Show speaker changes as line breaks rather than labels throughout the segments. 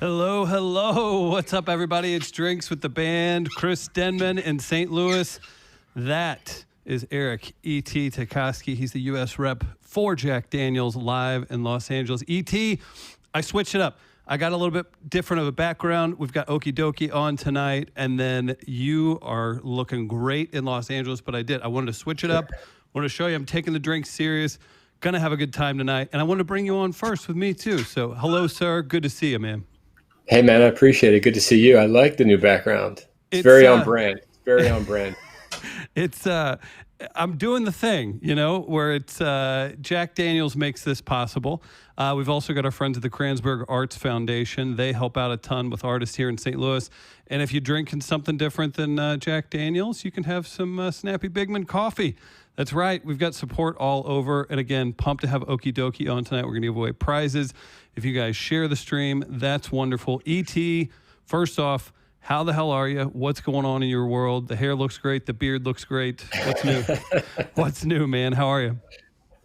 Hello, hello. What's up, everybody? It's Drinks with the Band. Chris Denman in St. Louis. That is Eric E.T. Takaski. He's the U.S. rep for Jack Daniels live in Los Angeles. E.T., I switched it up. I got a little bit different of a background. We've got Okey Dokey on tonight, and then you are looking great in Los Angeles, but I wanted to switch it up. I wanted to show you I'm taking the drinks serious. Gonna have a good time tonight, and I wanted to bring you on first with me, too. So, hello, sir. Good to see you, man.
Hey man, I appreciate it. Good to see you. I like the new background. It's
It's
very on brand. It's very on brand.
it's I'm doing the thing, where it's Jack Daniels makes this possible. We've also got our friends at the Kranzberg Arts Foundation. They help out a ton with artists here in St. Louis. And if you're drinking something different than Jack Daniels, you can have some Snappy Bigman coffee. That's right. We've got support all over. And again, pumped to have Okey Dokey on tonight. We're going to give away prizes. If you guys share the stream, that's wonderful. E.T., first off, how the hell are you? What's going on in your world? The hair looks great. The beard looks great. What's new? What's new, man? How are you?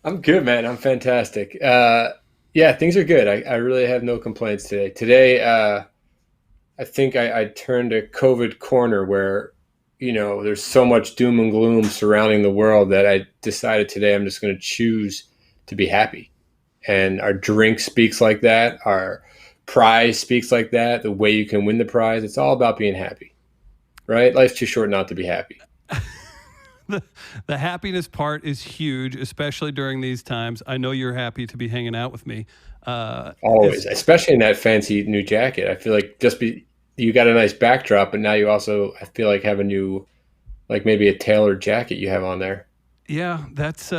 I'm good, man. I'm fantastic. Yeah, things are good. I really have no complaints today. Today, I think I turned a COVID corner where, there's so much doom and gloom surrounding the world that I decided today I'm just going to choose to be happy. And our drink speaks like that. Our prize speaks like that. The way you can win the prize. It's all about being happy, right? Life's too short not to be happy.
The happiness part is huge, especially during these times. I know you're happy to be hanging out with me.
Always, especially in that fancy new jacket. I feel like you got a nice backdrop, but now you also, I feel like, have a new, like maybe a tailored jacket you have on there.
Yeah, that's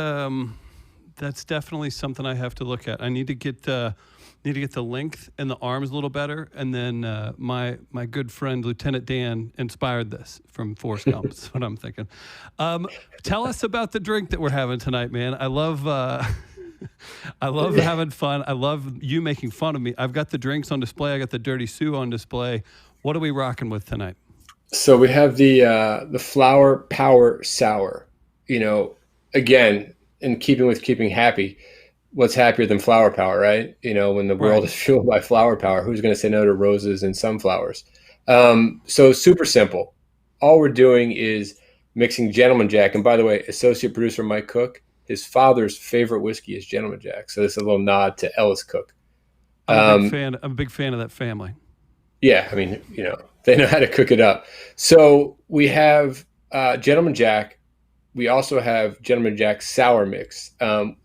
definitely something I have to look at. I need to get the length and the arms a little better, and then my good friend Lieutenant Dan inspired this from Forrest Gump. That's what I'm thinking. Tell us about the drink that we're having tonight, man. I love having fun. I love you making fun of me. I've got the drinks on display. I got the Dirty Sue on display. What are we rocking with tonight?
So we have the Flower Power Sour. Again, in keeping with keeping happy. What's happier than flower power, right? When the world is fueled by flower power, who's going to say no to roses and sunflowers? So super simple. All we're doing is mixing Gentleman Jack. And by the way, associate producer Mike Cook, his father's favorite whiskey is Gentleman Jack. So this is a little nod to Ellis Cook.
I'm a big fan of that family.
Yeah, I mean, they know how to cook it up. So we have Gentleman Jack. We also have Gentleman Jack Sour Mix.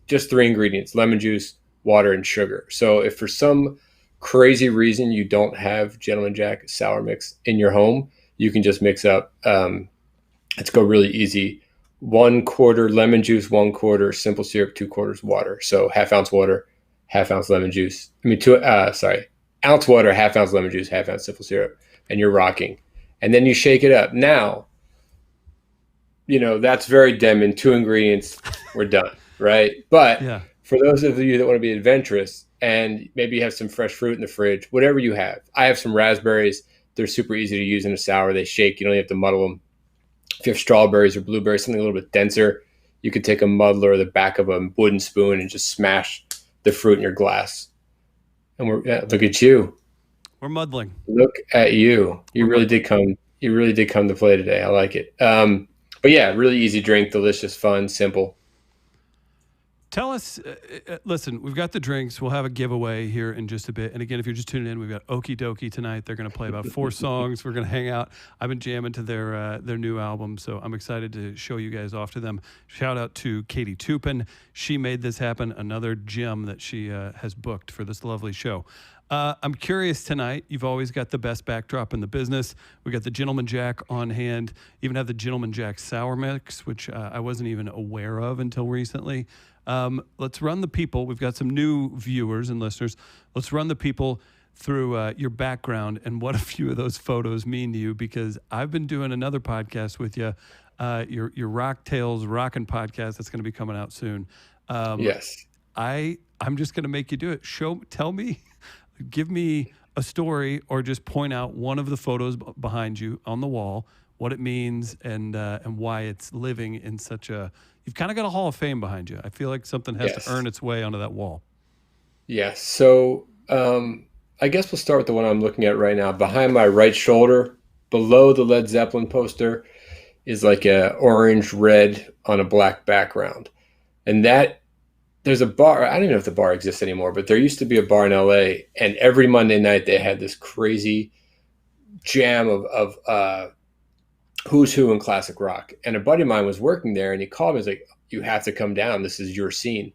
Just 3 ingredients: lemon juice, water, and sugar. So if for some crazy reason you don't have Gentleman Jack Sour Mix in your home, you can just mix up. Let's go really easy. 1/4 lemon juice, 1/4 simple syrup, 2/4 water. So half ounce water, half ounce lemon juice. Ounce water, half ounce lemon juice, half ounce simple syrup, and you're rocking. And then you shake it up. Now, that's very Denman. 2 ingredients, we're done, right? But for those of you that want to be adventurous and maybe you have some fresh fruit in the fridge, whatever you have. I have some raspberries. They're super easy to use in a sour. They shake. You don't have to muddle them. If you have strawberries or blueberries, something a little bit denser, you could take a muddler or the back of a wooden spoon and just smash the fruit in your glass. And look at you.
We're muddling.
Look at you. You really did come to play today. I like it. But yeah, really easy drink, delicious, fun, simple.
Tell us, listen, we've got the drinks. We'll have a giveaway here in just a bit. And again, if you're just tuning in, we've got Okey Dokey tonight. They're going to play about 4 songs. We're going to hang out. I've been jamming to their new album, so I'm excited to show you guys off to them. Shout out to Katie Tupin. She made this happen, another gem that she has booked for this lovely show. I'm curious tonight. You've always got the best backdrop in the business. We got the Gentleman Jack on hand. Even have the Gentleman Jack Sour Mix, which I wasn't even aware of until recently. Let's run the people. We've got some new viewers and listeners. Let's run the people through your background and what a few of those photos mean to you, because I've been doing another podcast with you, your Rock Tales Rockin' podcast that's going to be coming out soon.
Yes.
I'm just going to make you do it. Tell me, give me a story or just point out one of the photos behind you on the wall, what it means and why it's living in such a... You've kind of got a Hall of Fame behind you. I feel like something has to earn its way onto that wall.
Yes. So I guess we'll start with the one I'm looking at right now. Behind my right shoulder, below the Led Zeppelin poster, is like a orange red on a black background. And that there's a bar. I don't even know if the bar exists anymore, but there used to be a bar in LA, and every Monday night they had this crazy jam of who's who in classic rock. And a buddy of mine was working there, and he called me. He's like, "You have to come down. This is your scene."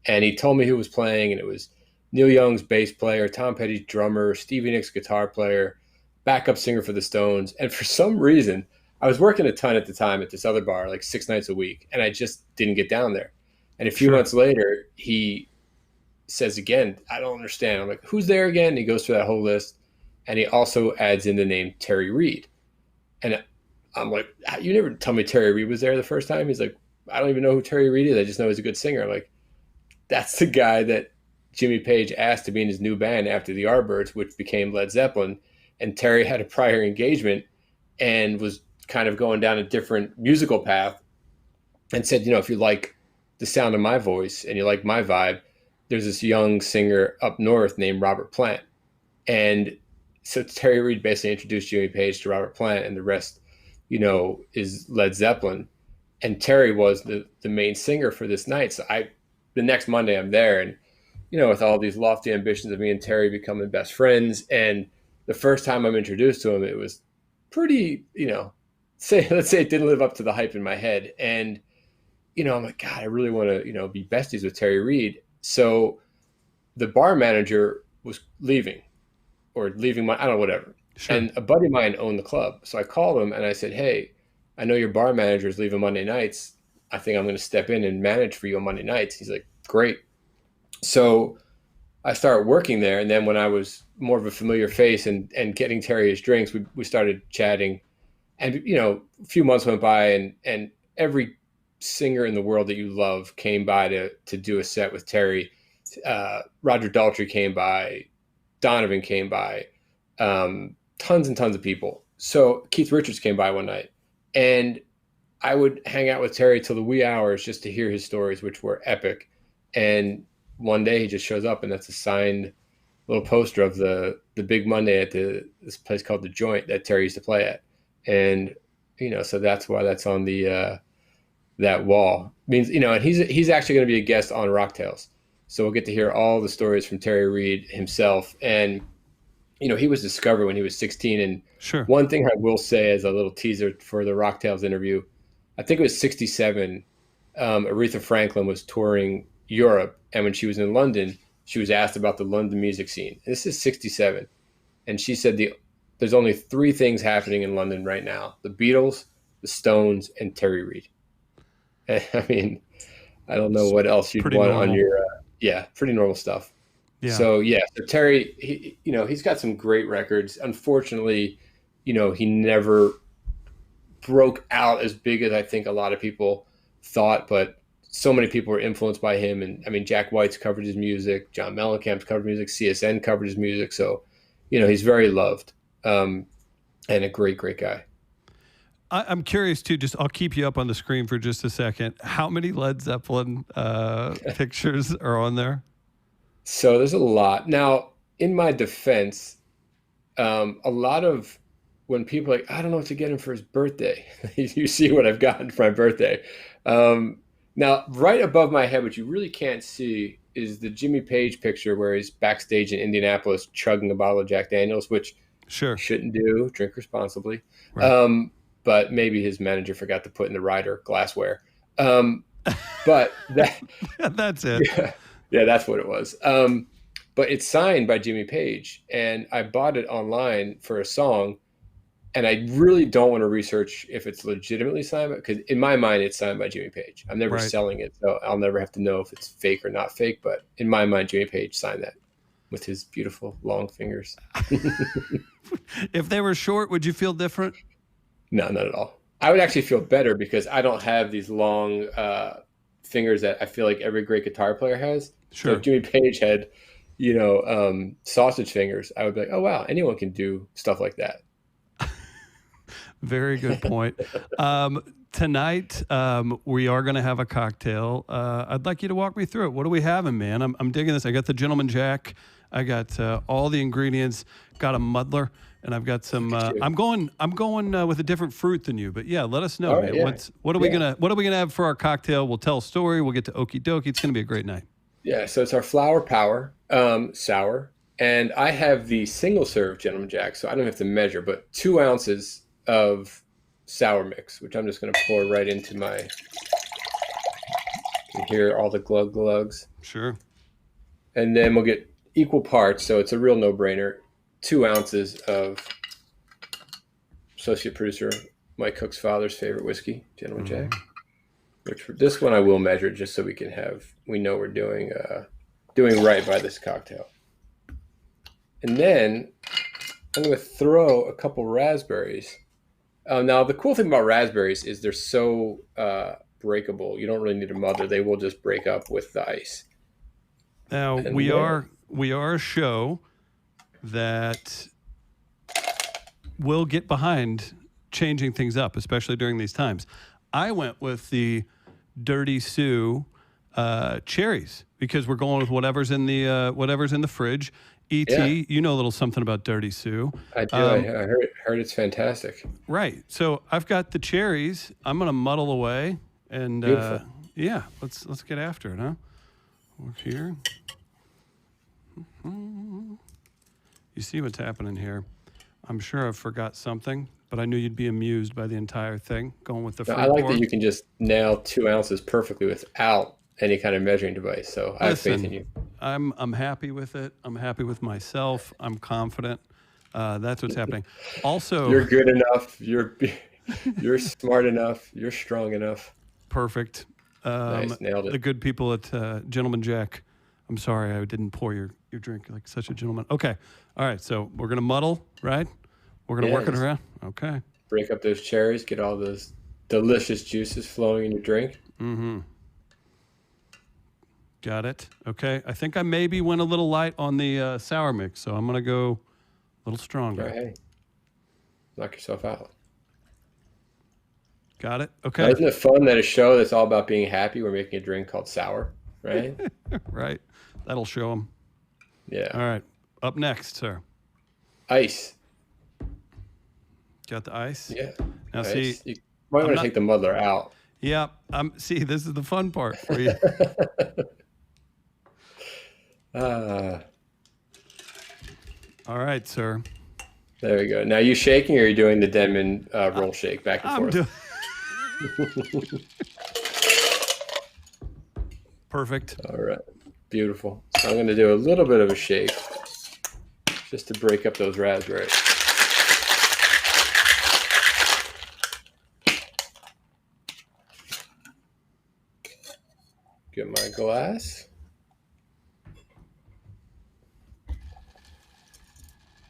And he told me who was playing, and it was Neil Young's bass player, Tom Petty's drummer, Stevie Nicks guitar player, backup singer for the Stones. And for some reason, I was working a ton at the time at this other bar, like 6 nights a week, and I just didn't get down there. And a few
Sure.
months later, he says again, "I don't understand." I'm like, "Who's there again?" And he goes through that whole list, and he also adds in the name Terry Reid. And I'm like, "You never tell me Terry Reid was there the first time." He's like, "I don't even know who Terry Reid is. I just know he's a good singer." I'm like, that's the guy that Jimmy Page asked to be in his new band after the Yardbirds, which became Led Zeppelin. And Terry had a prior engagement and was kind of going down a different musical path and said, if you like the sound of my voice and you like my vibe, there's this young singer up north named Robert Plant. And so Terry Reid basically introduced Jimmy Page to Robert Plant, and the rest, is Led Zeppelin. And Terry was the main singer for this night. So the next Monday I'm there, and with all these lofty ambitions of me and Terry becoming best friends. And the first time I'm introduced to him, it was pretty, let's say it didn't live up to the hype in my head. And, I'm like, God, I really want to, be besties with Terry Reid. So the bar manager was leaving I don't know, whatever.
Sure.
And a buddy of mine owned the club. So I called him and I said, "Hey, I know your bar manager is leaving Monday nights. I think I'm going to step in and manage for you on Monday nights." He's like, "Great." So I started working there. And then when I was more of a familiar face and getting Terry his drinks, we started chatting. And, a few months went by, and every singer in the world that you love came by to do a set with Terry. Roger Daltrey came by, Donovan came by, tons and tons of people. So Keith Richards came by one night, and I would hang out with Terry till the wee hours just to hear his stories, which were epic. And one day he just shows up, and that's a signed little poster of the big Monday at this place called The Joint that Terry used to play at. And, so that's why that's on the, that wall. It means, and he's actually going to be a guest on Rock Tales. So we'll get to hear all the stories from Terry Reid himself. And, he was discovered when he was 16. And
Sure.
One thing I will say as a little teaser for the Rock Tales interview, I think it was 67. Aretha Franklin was touring Europe. And when she was in London, she was asked about the London music scene. This is 67. And she said there's only 3 things happening in London right now: the Beatles, the Stones, and Terry Reid. I mean, I don't know what else you'd want on your, pretty normal stuff.
Yeah.
So Terry, he's got some great records. Unfortunately, he never broke out as big as I think a lot of people thought, but so many people were influenced by him. And I mean, Jack White's covered his music, John Mellencamp's covered music, CSN covered his music. So, he's very loved, and a great, great guy.
I'm curious too, I'll keep you up on the screen for just a second. How many Led Zeppelin pictures are on there?
So there's a lot. Now, in my defense, a lot of when people are like, "I don't know what to get him for his birthday," you see what I've gotten for my birthday. Now, right above my head, what you really can't see is the Jimmy Page picture where he's backstage in Indianapolis chugging a bottle of Jack Daniels, which
Sure.
you shouldn't do. Drink responsibly.
Right.
But maybe his manager forgot to put in the rider glassware. But
that's it.
Yeah, that's what it was. But it's signed by Jimmy Page, and I bought it online for a song, and I really don't want to research if it's legitimately signed, because in my mind, it's signed by Jimmy Page. I'm never selling it, so I'll never have to know if it's fake or not fake. But in my mind, Jimmy Page signed that with his beautiful long fingers.
If they were short, would you feel different?
No, not at all. I would actually feel better because I don't have these long fingers that I feel like every great guitar player has.
Sure.
So if Jimmy Page had, sausage fingers, I would be like, "Oh wow, anyone can do stuff like that."
Very good point. Tonight, we are going to have a cocktail. I'd like you to walk me through it. What are we having, man? I'm digging this. I got the Gentleman Jack I got all the ingredients. Got a muddler, and I've got some. I'm going with a different fruit than you, but yeah, let us know,
All right,
man.
yeah.
What are we gonna have for our cocktail? We'll tell a story. We'll get to Okey Dokey. It's gonna be a great night.
Yeah, so it's our Flower Power sour, and I have the single serve Gentleman Jack, so I don't have to measure, but 2 ounces of sour mix, which I'm just going to pour right into my. You can hear all the glug glugs.
Sure.
And then we'll get equal parts, so it's a real no-brainer. 2 ounces of associate producer Mike Cook's father's favorite whiskey, Gentleman Jack. Which this one I will measure just so we know we're doing right by this cocktail. And then I'm going to throw a couple raspberries. Now the cool thing about raspberries is they're so breakable. You don't really need a muddler; they will just break up with the ice.
Now we are a show that will get behind changing things up, especially during these times. I went with the Dirty Sue cherries because we're going with whatever's in the fridge. E.T., you know a little something about Dirty Sue.
I do. I heard it's fantastic.
Right. So I've got the cherries. I'm going to muddle away, and let's get after it, huh? Over here. You see what's happening here. I'm sure I've forgot something, but I knew you'd be amused by the entire thing, going with the fruit
I like
pour.
that you can just nail 2 ounces perfectly without any kind of measuring device. So I have faith in you.
I'm happy with it. I'm happy with myself. I'm confident. That's what's happening. Also,
you're good enough. You're smart enough. You're strong enough.
Perfect.
Nice, nailed it.
The good people at Gentleman Jack. I'm sorry I didn't pour your drink like such a gentleman. Okay. All right. So we're gonna muddle, right? We're gonna work it around. Okay.
Break up those cherries. Get all those delicious juices flowing in your drink.
Mm-hmm. Got it. Okay. I think I maybe went a little light on the sour mix, so I'm gonna go a little stronger.
Right, hey, knock yourself out.
Got it. Okay.
Now, isn't it fun that a show that's all about being happy, we're making a drink called sour, right?
Right. That'll show them.
Yeah.
All right. Up next, sir.
Ice.
Got the ice?
Yeah.
Now,
ice.
see.
You might want to take the muddler out.
Yeah. See, this is the fun part for you. All right, sir.
There we go. Now, you shaking or are you doing the Denman roll shake back and forth?
Perfect.
All right. Beautiful. So I'm going to do a little bit of a shake just to break up those raspberries. Get my glass.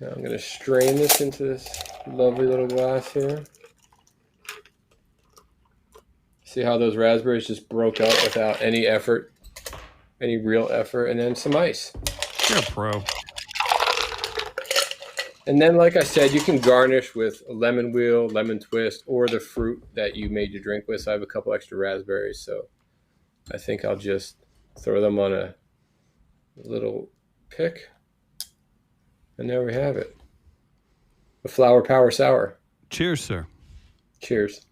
Now I'm going to strain this into this lovely little glass here. See how those raspberries just broke up without any effort, any real effort, and then some ice.
You're a pro.
And then, like I said, you can garnish with a lemon wheel, lemon twist, or the fruit that you made your drink with. So I have a couple extra raspberries, so I think I'll just throw them on a little pick. And there we have it. The Flower Power Sour.
Cheers, sir.
Cheers.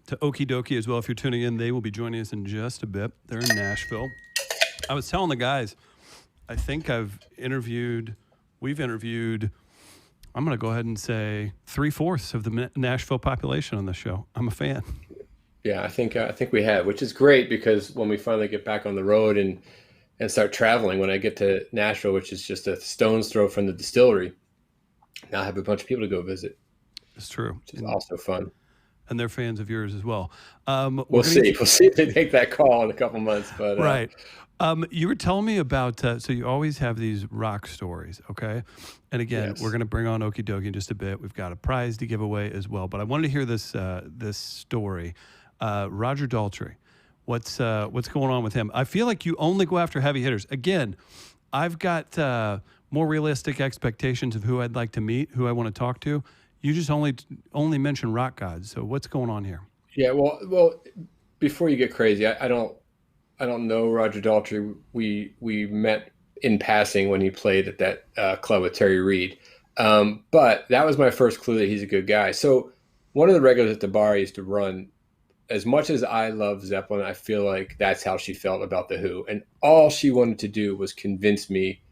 To Okey Dokey as well. If you're tuning in, they will be joining us in just a bit. They're in Nashville. I was telling the guys, I think we've interviewed, I'm going to go ahead and say 3/4 of the Nashville population on this show. I'm a fan.
Yeah, I think we have, which is great because when we finally get back on the road and start traveling, when I get to Nashville, which is just a stone's throw from the distillery, now I have a bunch of people to go visit.
It's true.
Which is also fun.
And they're fans of yours as well.
We'll see. We'll see if they take that call in a couple months. But
right. You were telling me about, so you always have these rock stories, okay? And again, we're going to bring on Okey Dokey in just a bit. We've got a prize to give away as well. But I wanted to hear this story. Roger Daltrey, what's going on with him? I feel like you only go after heavy hitters. Again, I've got more realistic expectations of who I'd like to meet, who I want to talk to. You just only mention rock gods. So what's going on here?
Yeah, well, before you get crazy, I don't I don't know Roger Daltrey. We met in passing when he played at that club with Terry Reid. But that was my first clue that he's a good guy. So one of the regulars at the bar I used to run, as much as I love Zeppelin, I feel like that's how she felt about The Who. And all she wanted to do was convince me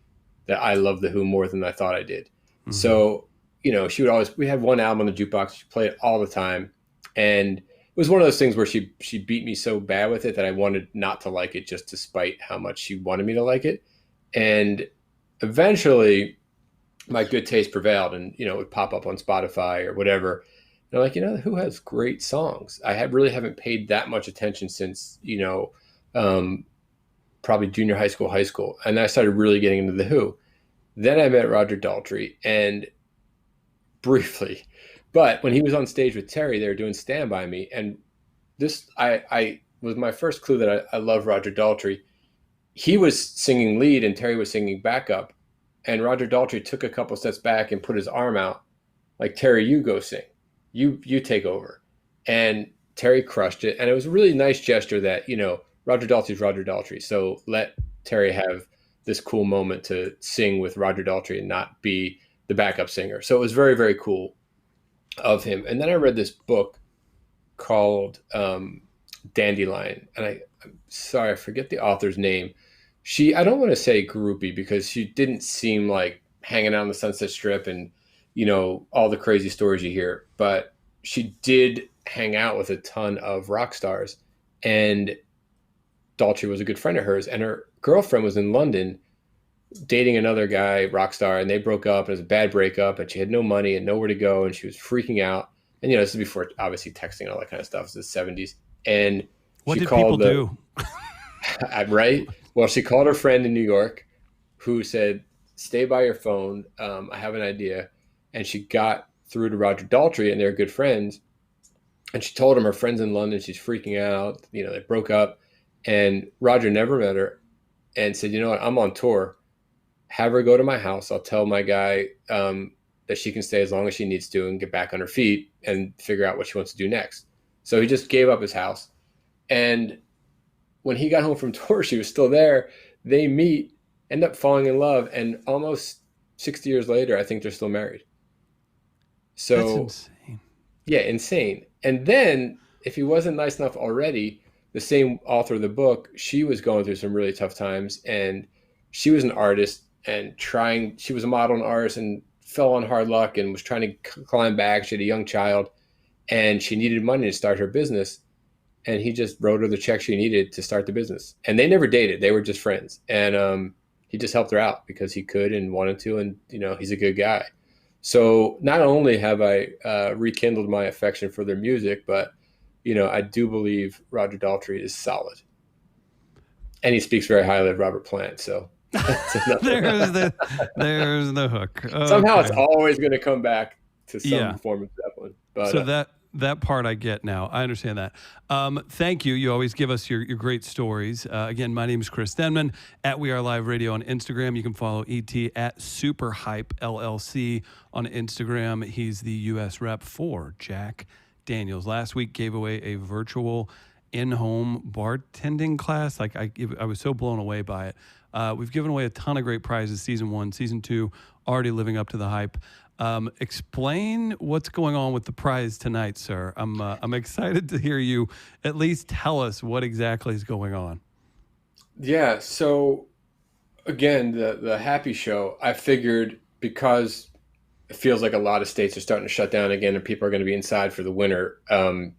that I love The Who more than I thought I did. So, she would always, we had one album on the jukebox. She played it all the time. And it was one of those things where she beat me so bad with it that I wanted not to like it just to spite how much she wanted me to like it. And eventually my good taste prevailed and, it would pop up on Spotify or whatever. And I'm like, Who has great songs? I really haven't paid that much attention since, probably junior high school. And I started really getting into The Who. Then I met Roger Daltrey and briefly, but when he was on stage with Terry, they were doing Stand By Me. And this, I was my first clue that I love Roger Daltrey. He was singing lead and Terry was singing backup. And Roger Daltrey took a couple steps back and put his arm out like, Terry, you go sing. You take over. And Terry crushed it. And it was a really nice gesture that, Roger Daltrey's Roger Daltrey. So let Terry have this cool moment to sing with Roger Daltrey and not be the backup singer. So it was very, very cool of him. And then I read this book called Dandelion. And I'm sorry, I forget the author's name. I don't want to say groupie because she didn't seem like hanging out on the Sunset Strip and, all the crazy stories you hear. But she did hang out with a ton of rock stars. And Daltrey was a good friend of hers. And her girlfriend was in London dating another guy, rock star, and they broke up. It was a bad breakup, and she had no money and nowhere to go, and she was freaking out. And this is before obviously texting and all that kind of stuff. It was the 70s. And
what did people do?
Right? Well, she called her friend in New York, who said, "Stay by your phone. I have an idea." And she got through to Roger Daltrey, and they're good friends. And she told him her friend's in London. She's freaking out. They broke up, and Roger never met her, and said, "You know what? I'm on tour. Have her go to my house. I'll tell my guy that she can stay as long as she needs to and get back on her feet and figure out what she wants to do next." So he just gave up his house. And when he got home from tour, she was still there. They meet, end up falling in love. And almost 60 years later, I think they're still married. So
that's insane.
Yeah, insane. And then if he wasn't nice enough already, the same author of the book, she was going through some really tough times. And she was an artist and she was a model and artist and fell on hard luck and was trying to climb back. She had a young child and she needed money to start her business. And he just wrote her the check she needed to start the business. And they never dated. They were just friends. And he just helped her out because he could and wanted to. And, he's a good guy. So not only have I rekindled my affection for their music, but, I do believe Roger Daltrey is solid. And he speaks very highly of Robert Plant. So
there's the hook. Okay.
Somehow it's always going to come back to some form of Zeppelin. But,
so that part I get now. I understand that. Thank you. You always give us your great stories. Again, my name is Chris Denman at We Are Live Radio on Instagram. You can follow ET at Superhype LLC on Instagram. He's the U.S. rep for Jack Daniels. Last week gave away a virtual in-home bartending class. I was so blown away by it. We've given away a ton of great prizes, season 1, season 2, already living up to the hype. Explain what's going on with the prize tonight, sir. I'm excited to hear you at least tell us what exactly is going on.
Yeah. So again, the Happy Show, I figured because it feels like a lot of states are starting to shut down again and people are going to be inside for the winter. There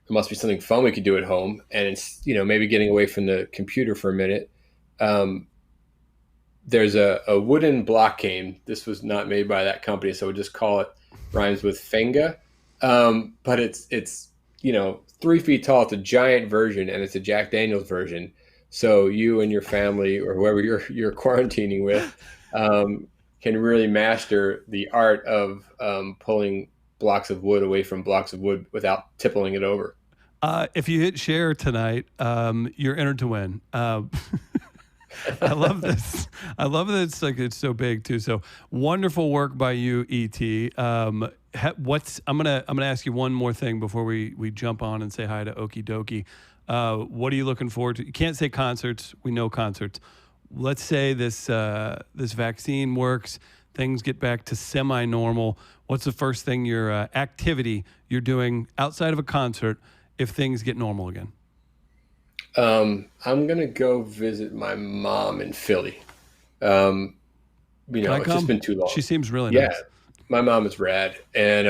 must be something fun we could do at home. And it's, maybe getting away from the computer for a minute. There's a wooden block game. This was not made by that company, so we'll just call it, rhymes with Fenga. But it's 3 feet tall. It's a giant version, and it's a Jack Daniels version. So you and your family or whoever you're quarantining with can really master the art of pulling blocks of wood away from blocks of wood without tippling it over.
If you hit share tonight, you're entered to win. I love this. I love that it's so big too. So wonderful work by you, ET. I'm gonna ask you one more thing before we jump on and say hi to Okey Dokey. What are you looking forward to? You can't say concerts. We know concerts. Let's say this vaccine works, things get back to semi-normal. What's the first thing activity you're doing outside of a concert if things get normal again?
I'm gonna go visit my mom in Philly. It's just been too long.
She seems really
Yeah,
nice.
my mom is rad, and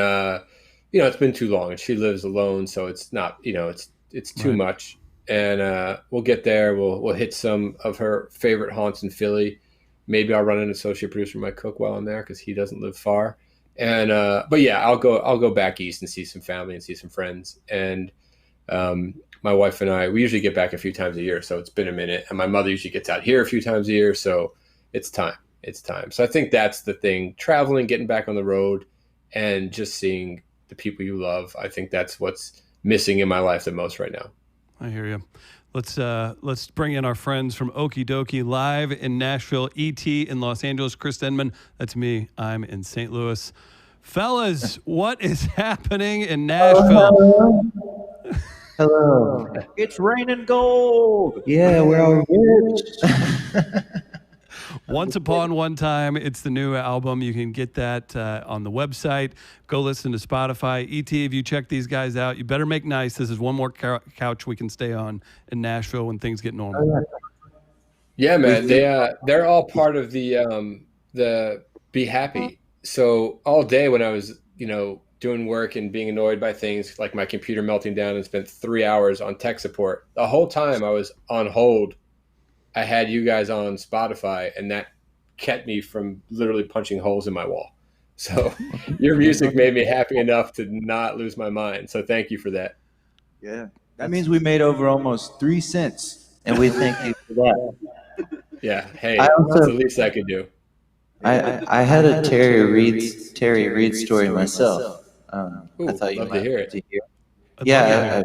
it's been too long, and she lives alone, so it's not, it's too
Right.
much. And we'll get there. We'll hit some of her favorite haunts in Philly. Maybe I'll run an associate producer my cook while I'm there because he doesn't live far. And but yeah, I'll go back east and see some family and see some friends. And my wife and I, we usually get back a few times a year, so it's been a minute. And my mother usually gets out here a few times a year, so it's time. It's time. So I think that's the thing: traveling, getting back on the road, and just seeing the people you love. I think that's what's missing in my life the most right now.
I hear you. Let's bring in our friends from Okey Dokey live in Nashville, ET in Los Angeles, Chris Denman. That's me. I'm in St. Louis. Fellas, what is happening in Nashville?
Hello. It's raining gold. Yeah, we're all rich.
Once Upon One Time, it's the new album. You can get that on the website. Go listen to Spotify. ET, if you check these guys out, you better make nice. This is one more couch we can stay on in Nashville when things get normal.
Yeah, man. They're all part of the Be Happy. So all day when I was, doing work and being annoyed by things like my computer melting down and spent 3 hours on tech support, the whole time I was on hold, I had you guys on Spotify, and that kept me from literally punching holes in my wall. So your music made me happy enough to not lose my mind. So thank you for that.
Yeah. That means we made over almost 3 cents, and we thank you for that.
Yeah. Hey, that's the least I could do.
I had a Terry Reid story myself. I thought you might
hear it.
Yeah,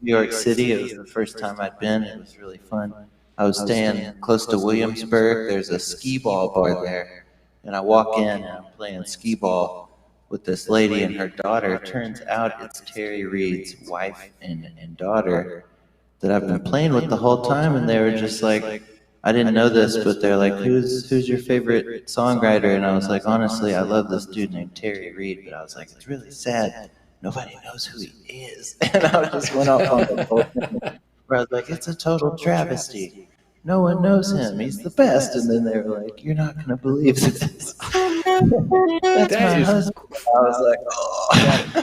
New York City. It was the first time I'd been. It was really fun. I was staying close to Williamsburg. There's a skee ball bar there. And I walk in and I'm playing skee ball with this lady and her daughter. Turns out it's Terry Reid's wife and daughter that I've been playing with the whole time. And they were just like, I didn't know this, but they're like, who's your favorite songwriter? And I was like, honestly, I love this dude named Terry Reid. But I was like, it's really sad. Nobody knows who he is. And I just went off on the whole thing where I was like, it's a total travesty. No one knows him. He's the best. And then they were like, you're not going to believe this. That's my husband. I was like, oh.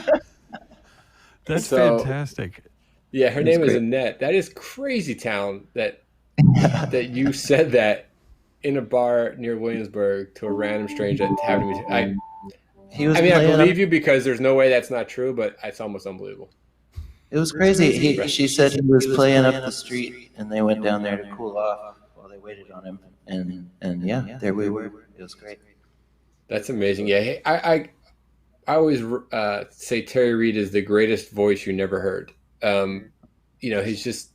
That's fantastic.
Yeah, her name is Annette. That is crazy town that you said that in a bar near Williamsburg to a random stranger that happened to me. I believe you because there's no way that's not true, but it's almost unbelievable.
It was crazy. She said he was playing up the street, and they went down there to cool off while they waited on him. And yeah, there we were. It was great.
That's amazing. Yeah, hey, I always say Terry Reid is the greatest voice you never heard. He's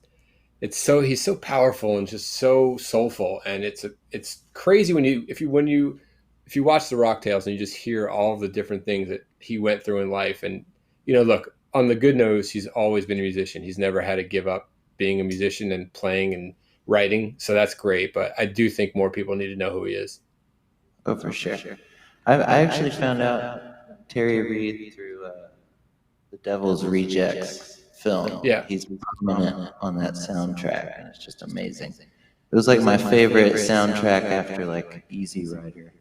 so powerful and just so soulful, and it's crazy if you watch the Rock Tales and you just hear all the different things that he went through in life. And look, on the good news, he's always been a musician. He's never had to give up being a musician and playing and writing, so that's great. But I do think more people need to know who he is.
Oh, for sure. I actually found out Terry Reid through the Devil's Rejects film.
Yeah,
he's prominent on that soundtrack, and it's just amazing. It was like my favorite soundtrack after like Easy Rider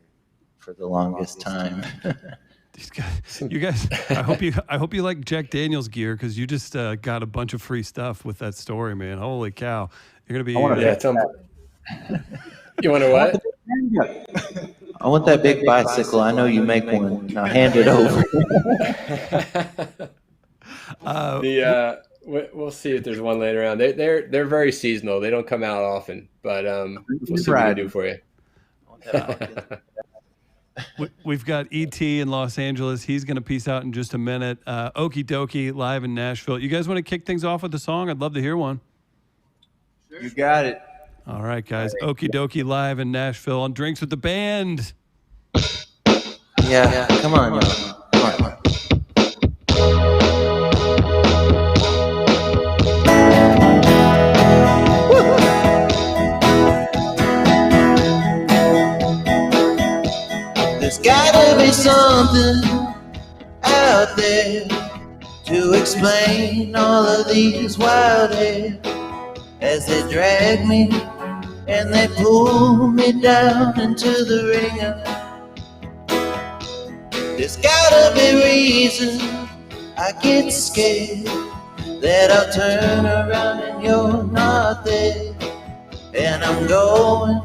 for the longest time.
You guys, I hope you like Jack Daniel's gear, because you just got a bunch of free stuff with that story, man. Holy cow! You're gonna be.
You want to what?
I want that big bicycle. I know you make one. Now hand it over.
We'll see if there's one later on. They're very seasonal. They don't come out often, but we'll see what we can do for you.
We've got ET in Los Angeles. He's going to peace out in just a minute. Okey Dokey live in Nashville. You guys want to kick things off with a song? I'd love to hear one.
You got it.
All right, guys. Okey Dokey live in Nashville on Drinks with the Band.
Yeah. Come on, y'all. Come on. There's gotta be something out there to explain all of these wild hairs as they drag me and they pull me down into the ringer. There's gotta be reason I get scared that I'll turn around and you're not there. And I'm going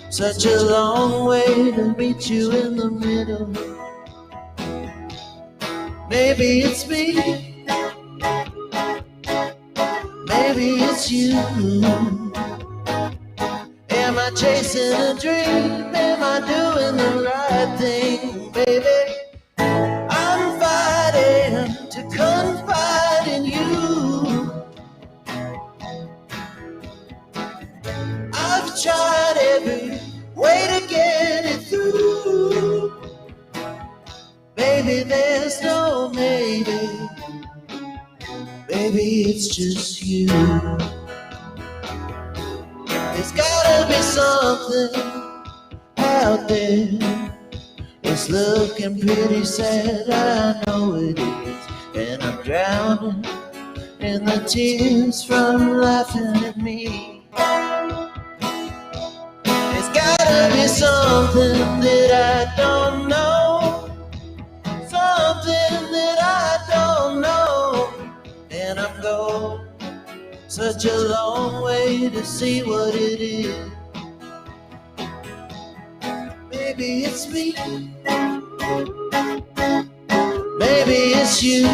such a long way to meet you in the middle. Maybe it's me, maybe it's you. Am I chasing a dream? Am I doing the right thing, baby? I'm fighting to confide in you. I've tried every way to get it through. Baby, there's no maybe. Baby, it's just you. There's gotta be something out there. It's looking pretty sad, I know it is. And I'm drowning in the tears from laughing at me. There's gotta be something that I don't know. Something that I don't know. And I'm going such a long way to see what it is. Maybe it's me. Maybe it's you.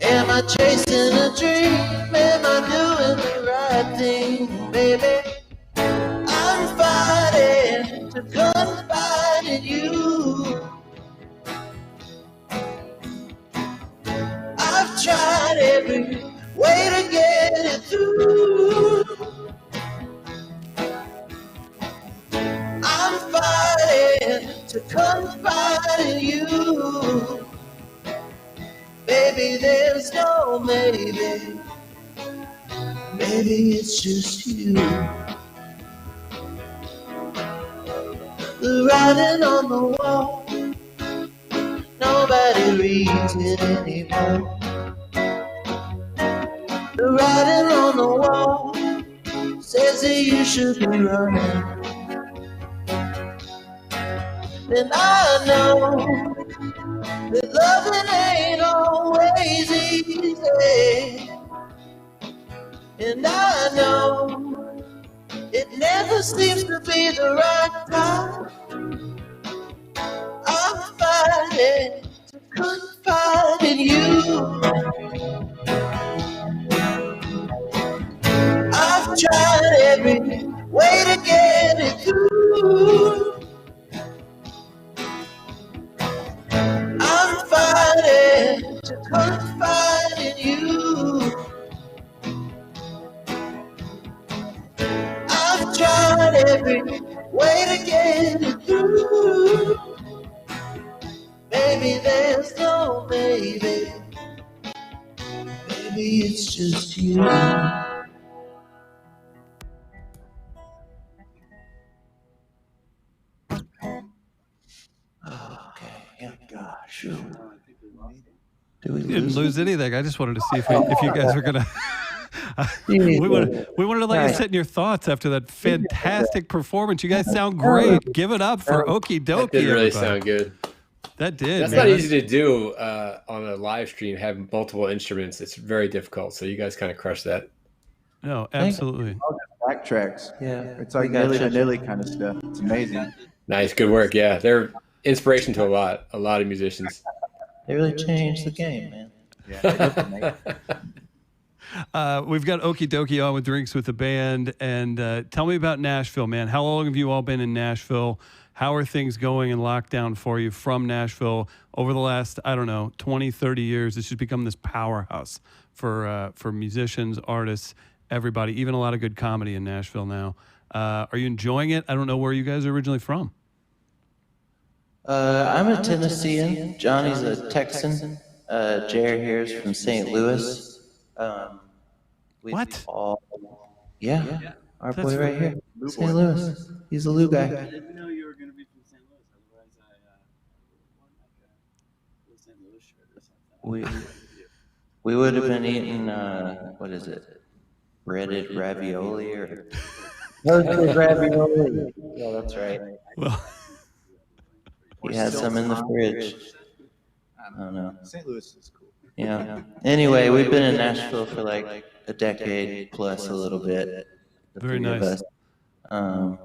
Am I chasing a dream? Am I doing the right thing, baby? I'm fighting to confide in you. I've tried every way to get it through. I'm fighting to confide in you. Baby, there's no maybe. Maybe it's just you. The writing on the wall, nobody reads it anymore. The writing on the wall says that you should be running. And I know that loving ain't always easy. And I know it never seems to be the right time. I'm fighting to confide in you. I've tried every way to get it through. I'm fighting to confide in you. I've tried every way to get it through. Maybe there's no maybe. Maybe it's just you. Okay, yeah, gosh. Do we
didn't lose anything. I just wanted to see if you guys were gonna. we wanted to let you sit in your thoughts after that fantastic performance. You guys sound great. Give it up for Okey Dokey.
That did really sound good.
That did.
That's not easy to do on a live stream. Have multiple instruments. It's very difficult. So you guys kind of crushed that.
No, absolutely.
Backtracks.
Yeah,
It's like Nilly Vanilli kind of stuff. It's amazing.
Nice, good work. Yeah, they're inspiration to a lot of musicians.
they really changed the game, man.
Yeah.
We've got Okey Dokey on with Drinks with the Band. And tell me about Nashville, man. How long have you all been in Nashville? How are things going in lockdown for you from Nashville over the last, 20, 30 years? It's just become this powerhouse for musicians, artists, everybody, even a lot of good comedy in Nashville now. Are you enjoying it? I don't know where you guys are originally from.
I'm a Tennessean. Johnny's a Texan. Jared here's from St. Louis.
What?
Yeah, our boy right here, St. Louis. He's a Lou guy. We we would have been eating what is it? Breaded ravioli or toasted ravioli. Yeah, that's right.
Well,
He had some in the fridge. I don't know.
St. Louis is cool.
Yeah. Anyway, we've been in Nashville for like a decade plus a little bit. The
Very
three of
nice.
us.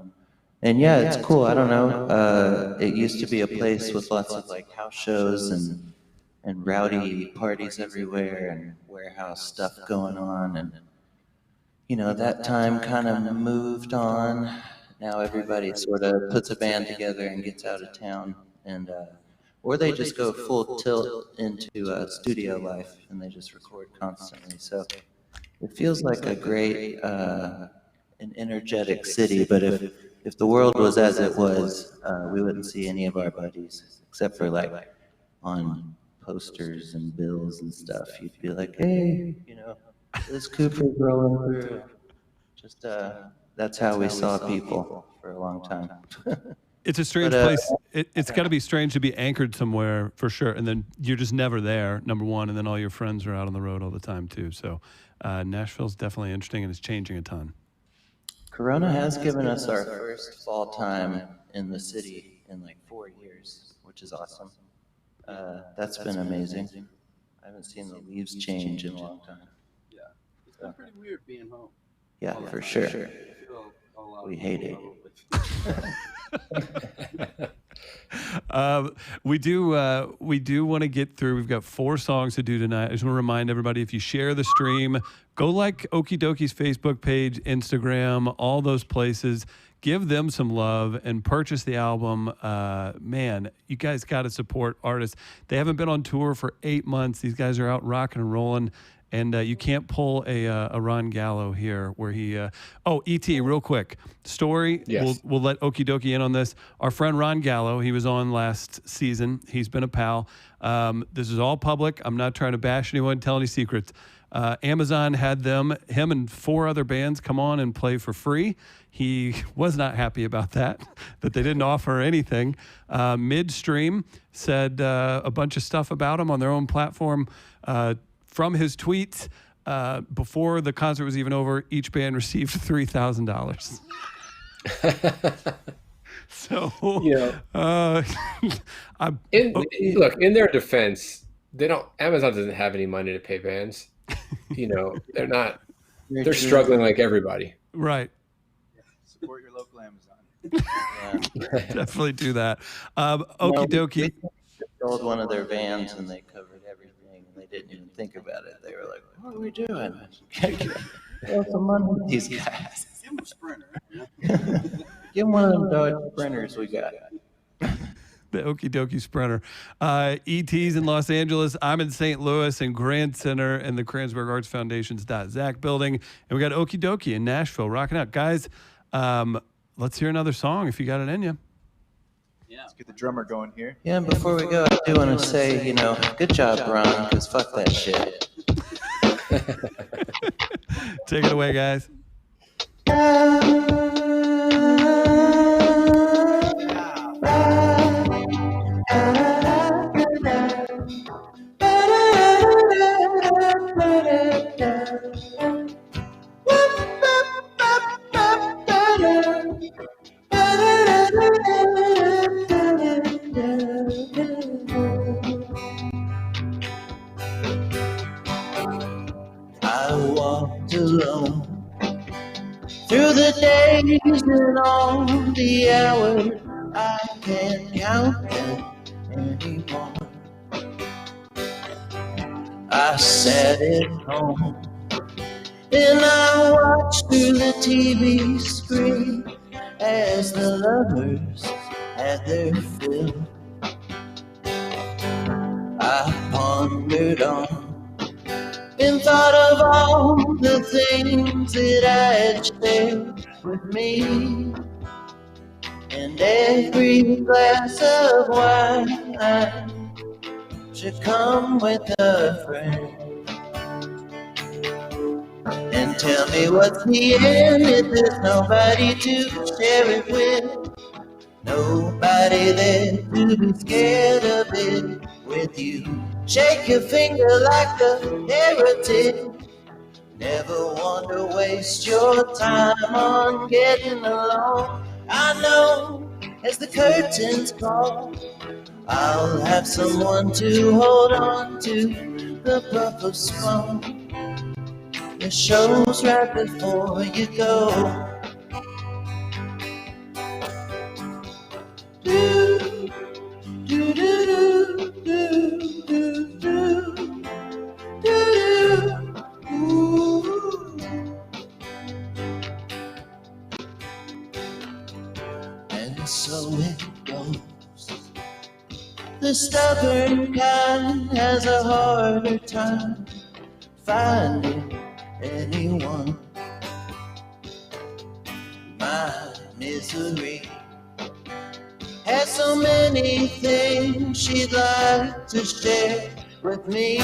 And yeah, it's cool. I don't know. It used to be a place with lots of like house shows and rowdy parties everywhere and warehouse stuff going on. And you know, that time kind of moved on. Now everybody sort of puts a band together and gets out of town, and or they just go full tilt into studio life and they just record constantly. So it feels like a great, an energetic city. But if the world was as it was, we wouldn't see any of our buddies except for like on posters and bills and stuff. You'd be like, hey, you know, this Cooper's rolling through. Just that's how we saw people for a long time.
it's a strange place. It's got to be strange to be anchored somewhere for sure, and then you're just never there. Number one, and then all your friends are out on the road all the time too. So Nashville's definitely interesting, and it's changing a ton.
Corona has given us our first fall time in the city in like 4 years, which is awesome. That's been amazing. I haven't seen the leaves change in a long time.
Yeah, it's been pretty weird being home.
Yeah, for sure. We hate it.
We do want to get through. We've got 4 songs to do tonight. I just want to remind everybody, if you share the stream, go like Okey Dokey's Facebook page, Instagram, all those places. Give them some love and purchase the album. Man, you guys got to support artists. They haven't been on tour for 8 months. These guys are out rocking and rolling. And you can't pull a Ron Gallo here where he E.T., real quick story.
Yes.
We'll let Okey Dokey in on this. Our friend Ron Gallo, he was on last season. He's been a pal. This is all public. I'm not trying to bash anyone, tell any secrets. Amazon had him and 4 other bands come on and play for free. He was not happy about that they didn't offer anything. Midstream said a bunch of stuff about him on their own platform. From his tweets, before the concert was even over, each band received $3,000. So,
look, in their defense, Amazon doesn't have any money to pay bands. You know, they're struggling like everybody.
Right.
Support your local Amazon.
Definitely do that. Okey Dokey.
They sold one of their vans and they covered everything. They didn't even think about it. They were like, what are we doing? Throw some money at these guys.
Give him a Sprinter.
Give them one of them Dodge Sprinters we got.
The Okey Dokey Sprinter. ET's in Los Angeles. I'm in St. Louis and Grant Center and the Kranzberg Arts Foundation's Zach building. And we got Okey Dokey in Nashville rocking out. Guys, let's hear another song if you got it in you.
Yeah.
Let's get the drummer going here.
Yeah, and before we go, I do want to say, good job, Ron, because fuck that shit.
Take it away, guys.
I walked alone through the days and all the hours. I can't count them anymore. I sat at home and I watched through the TV screen as the lovers had their fill. I pondered on and thought of all the things that I had shared with me. And every glass of wine should come with a friend. And tell me what's the end if there's nobody to share it with. Nobody there to be scared of it. with you. Shake your finger like a heretic. Never want to waste your time on getting along. I know as the curtains fall, I'll have someone to hold on to. The puff of smoke, the show's right before you go. Do, do, do, do, do, do, do, do, ooh. And so it goes. The stubborn kind has a harder time finding anyone. My misery has so many things she'd like to share with me.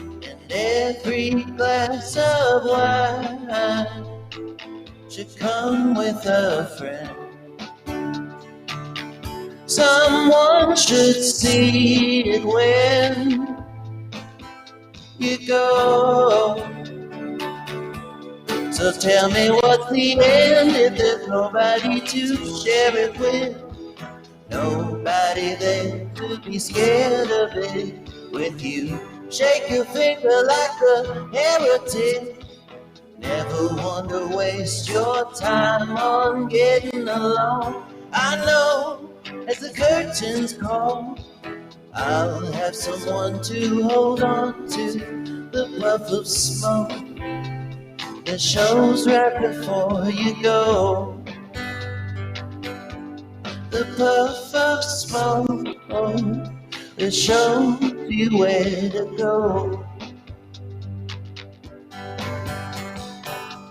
And every glass of wine should come with a friend. Someone should see it when you go. So tell me what's the end if there's nobody to share it with? Nobody there to be scared of it with you. Shake your finger like a heretic. Never want to waste your time on getting along. I know as the curtains call, I'll have someone to hold on to. The puff of smoke, the show's right before you go. The puff of smoke, that shows you where to go.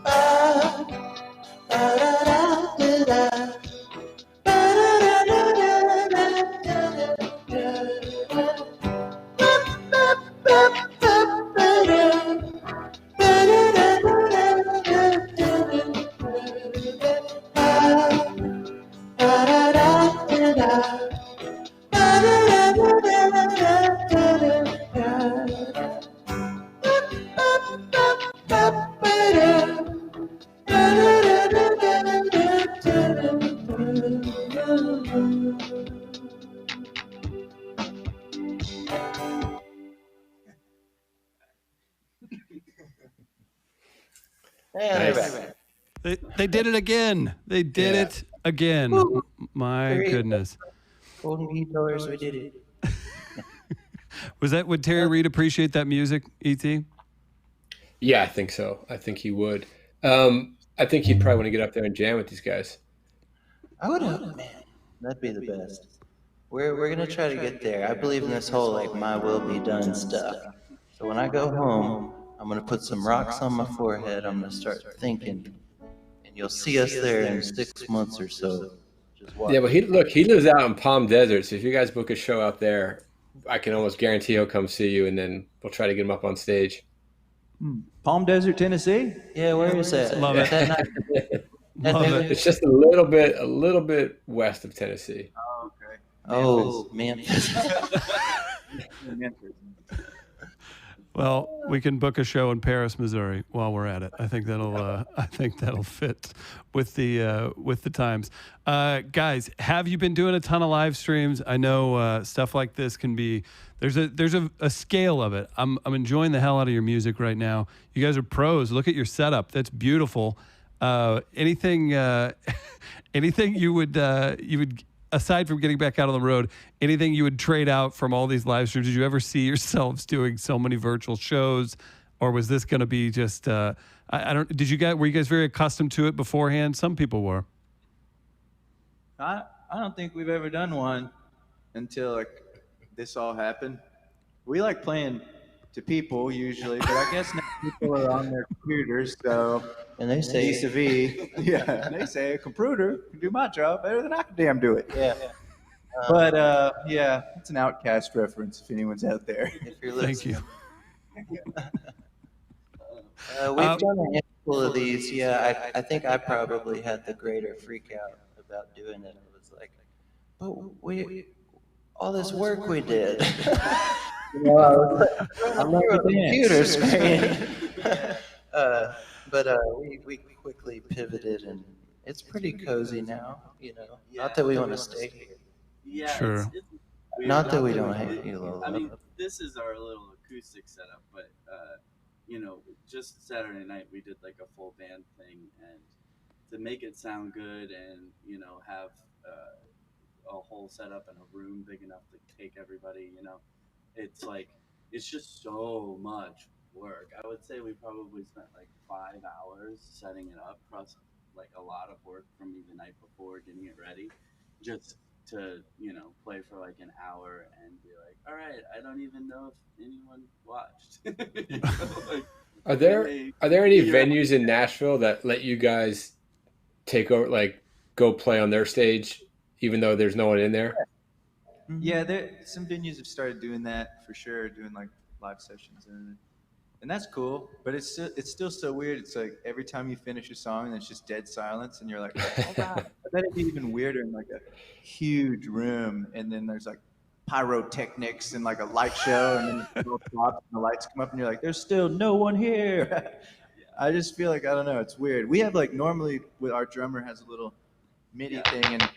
Ah, da, da, da, da, da.
Nice.
They did it again. They did it again.
Woo.
My goodness.
Golden guitars, we did it.
Would Terry Reid appreciate that music, E.T.?
Yeah, I think so. I think he would. I think he'd probably want to get up there and jam with these guys.
I would hope, man. That'd be the best. We're gonna try to get there. I believe in this whole like my will be done stuff. So when I go home, I'm gonna put some rocks on my forehead. I'm gonna start thinking, and you'll see us there in 6 months or so. Just watch.
Yeah, but he lives out in Palm Desert, so if you guys book a show out there, I can almost guarantee he'll come see you, and then we'll try to get him up on stage.
Palm Desert, Tennessee?
Yeah, where is that?
Love
Is
it.
that not-
Love it.
It's just a little bit west of Tennessee.
Oh, okay.
Oh, Memphis.
Memphis.
Well, we can book a show in Paris, Missouri, while we're at it. I think that'll fit with the times. Guys, have you been doing a ton of live streams? I know stuff like this can be. There's a scale of it. I'm enjoying the hell out of your music right now. You guys are pros. Look at your setup. That's beautiful. Anything you would aside from getting back out on the road, anything you would trade out from all these live streams? Did you ever see yourselves doing so many virtual shows, or was this going to be just? I don't. Were you guys very accustomed to it beforehand? Some people were.
I don't think we've ever done one until like this all happened. We like playing to people usually, but I guess now people are on their computers, so
And they say,
vis-a-vis, yeah, they say a computer can do my job better than I can damn do it.
yeah.
But yeah, it's an Outcast reference if anyone's out there.
If you're
Thank
listening.
you.
We've done a handful of these. Yeah, I think I probably had the greater freak out about doing it. It was like, but all this work we did. You know, I was like, I'm not a computer screen. We quickly pivoted, and it's pretty cozy now. You know, not that we want to stay here.
Yeah,
Sure.
it's weird.
Not that we don't hate you, Lola.
I mean, this is our little acoustic setup, but just Saturday night we did like a full band thing, and to make it sound good and have a whole setup and a room big enough to take everybody, it's like it's just so much work. I would say we probably spent like 5 hours setting it up, plus like a lot of work from me the night before getting it ready, just to play for like an hour and be like, all right, I don't even know if anyone watched. Like,
Are there any venues in Nashville that let you guys take over, like go play on their stage, even though there's no one in there?
Yeah, some venues have started doing that for sure, doing like live sessions and that's cool. But it's still so weird. It's like every time you finish a song, and it's just dead silence, and you're like, oh god. I bet it'd be even weirder in like a huge room, and then there's like pyrotechnics and like a light show, and then the door drops and the lights come up, and you're like, there's still no one here. I just feel like I don't know. It's weird. We have like normally with our drummer has a little MIDI thing, and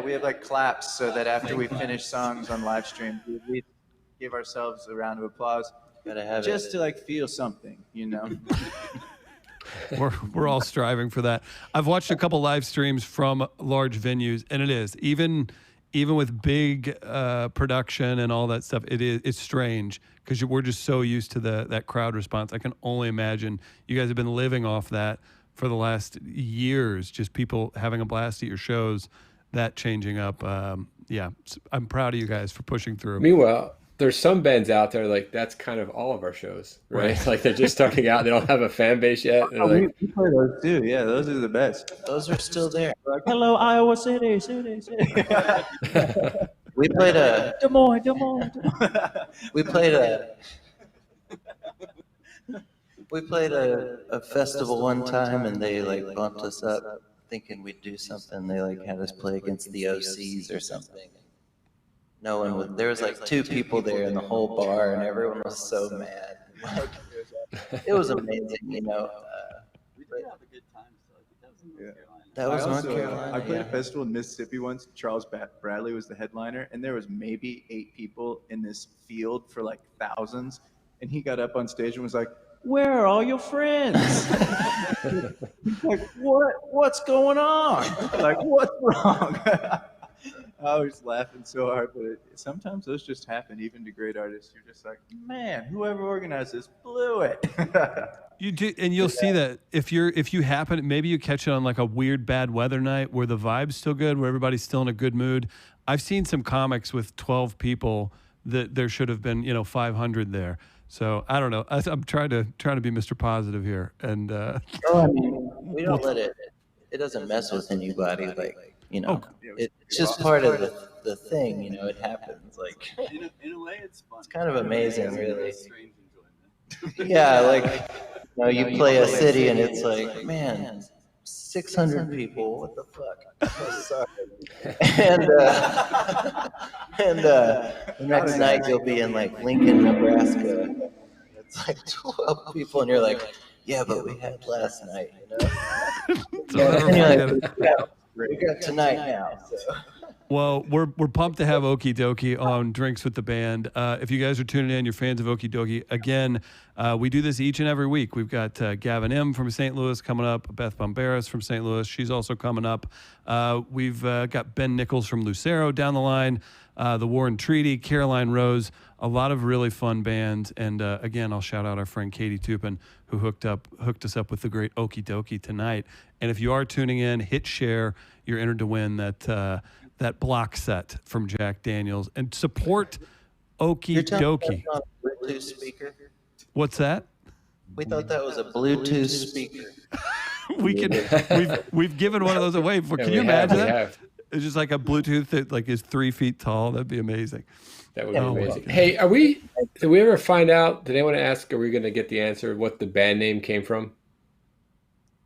we have like claps so that after we finish songs on live stream, we give ourselves a round of applause.
Gotta have
Just
it.
to like feel something,
We're all striving for that. I've watched a couple live streams from large venues, and it is even with big production and all that stuff. It's strange because we're just so used to that crowd response. I can only imagine you guys have been living off that for the last years. Just people having a blast at your shows, that changing up. Yeah, I'm proud of you guys for pushing through.
Meanwhile, there's some bands out there like that's kind of all of our shows, right? Like they're just starting out; they don't have a fan base yet.
We play those too. Yeah, those are the best.
Those are still there.
Like, hello, Iowa City.
We played a.
Des Moines.
We played a festival one time, and they like bumped us up, thinking we'd do something. They like had us play against the OCs or something. No one was. There was like two people there in the whole bar, and everyone was so mad. Like, it was amazing,
We did have a good time still. I think that was in North Carolina.
That was North Carolina.
I played a
yeah.
festival in Mississippi once. Charles Bradley was the headliner, and there was maybe 8 people in this field for like thousands. And he got up on stage and was like, "Where are all your friends?" He's like, "What's going on? Like, what's wrong?" I was laughing so hard, but sometimes those just happen, even to great artists. You're just like, man, whoever organized this blew it.
You do, and you'll see that if you happen, maybe you catch it on like a weird bad weather night where the vibe's still good, where everybody's still in a good mood. I've seen some comics with 12 people that there should have been 500 there. So I don't know. I'm trying to be Mr. Positive here, and
I mean, we don't let it. It doesn't mess with anybody. Like it's just part of the thing. It happens. Like
In a way, it's fun.
it's kind of amazing, really.
Strange enjoyment.
Yeah, like you play a city and it's like, man, 600 people. What the fuck? Oh, sorry. And the next night you'll be in like Lincoln, Nebraska. It's like 12 people, and you're like, yeah, but we had last night, And you're like, we got tonight now. So.
Well, we're pumped to have Okey Dokey on Drinks with the Band. If you guys are tuning in, you're fans of Okey Dokey. Again, we do this each and every week. We've got Gavin M. from St. Louis coming up, Beth Bomberas from St. Louis. She's also coming up. We've got Ben Nichols from Lucero down the line, the Warren Treaty, Caroline Rose, a lot of really fun bands. And again, I'll shout out our friend Katie Tupin, who hooked us up with the great Okey Dokey tonight. And if you are tuning in, hit share. You're entered to win that block set from Jack Daniels, and support Okey Dokey.
Bluetooth speaker.
What's that?
We thought that was a Bluetooth speaker.
We've given one of those away before.
Yeah,
Can you imagine that?
have.
It's just like a Bluetooth that like is 3 feet tall. That'd be amazing.
That would be amazing. Hey, did we ever find out, did anyone ask, are we going to get the answer of what the band name came from?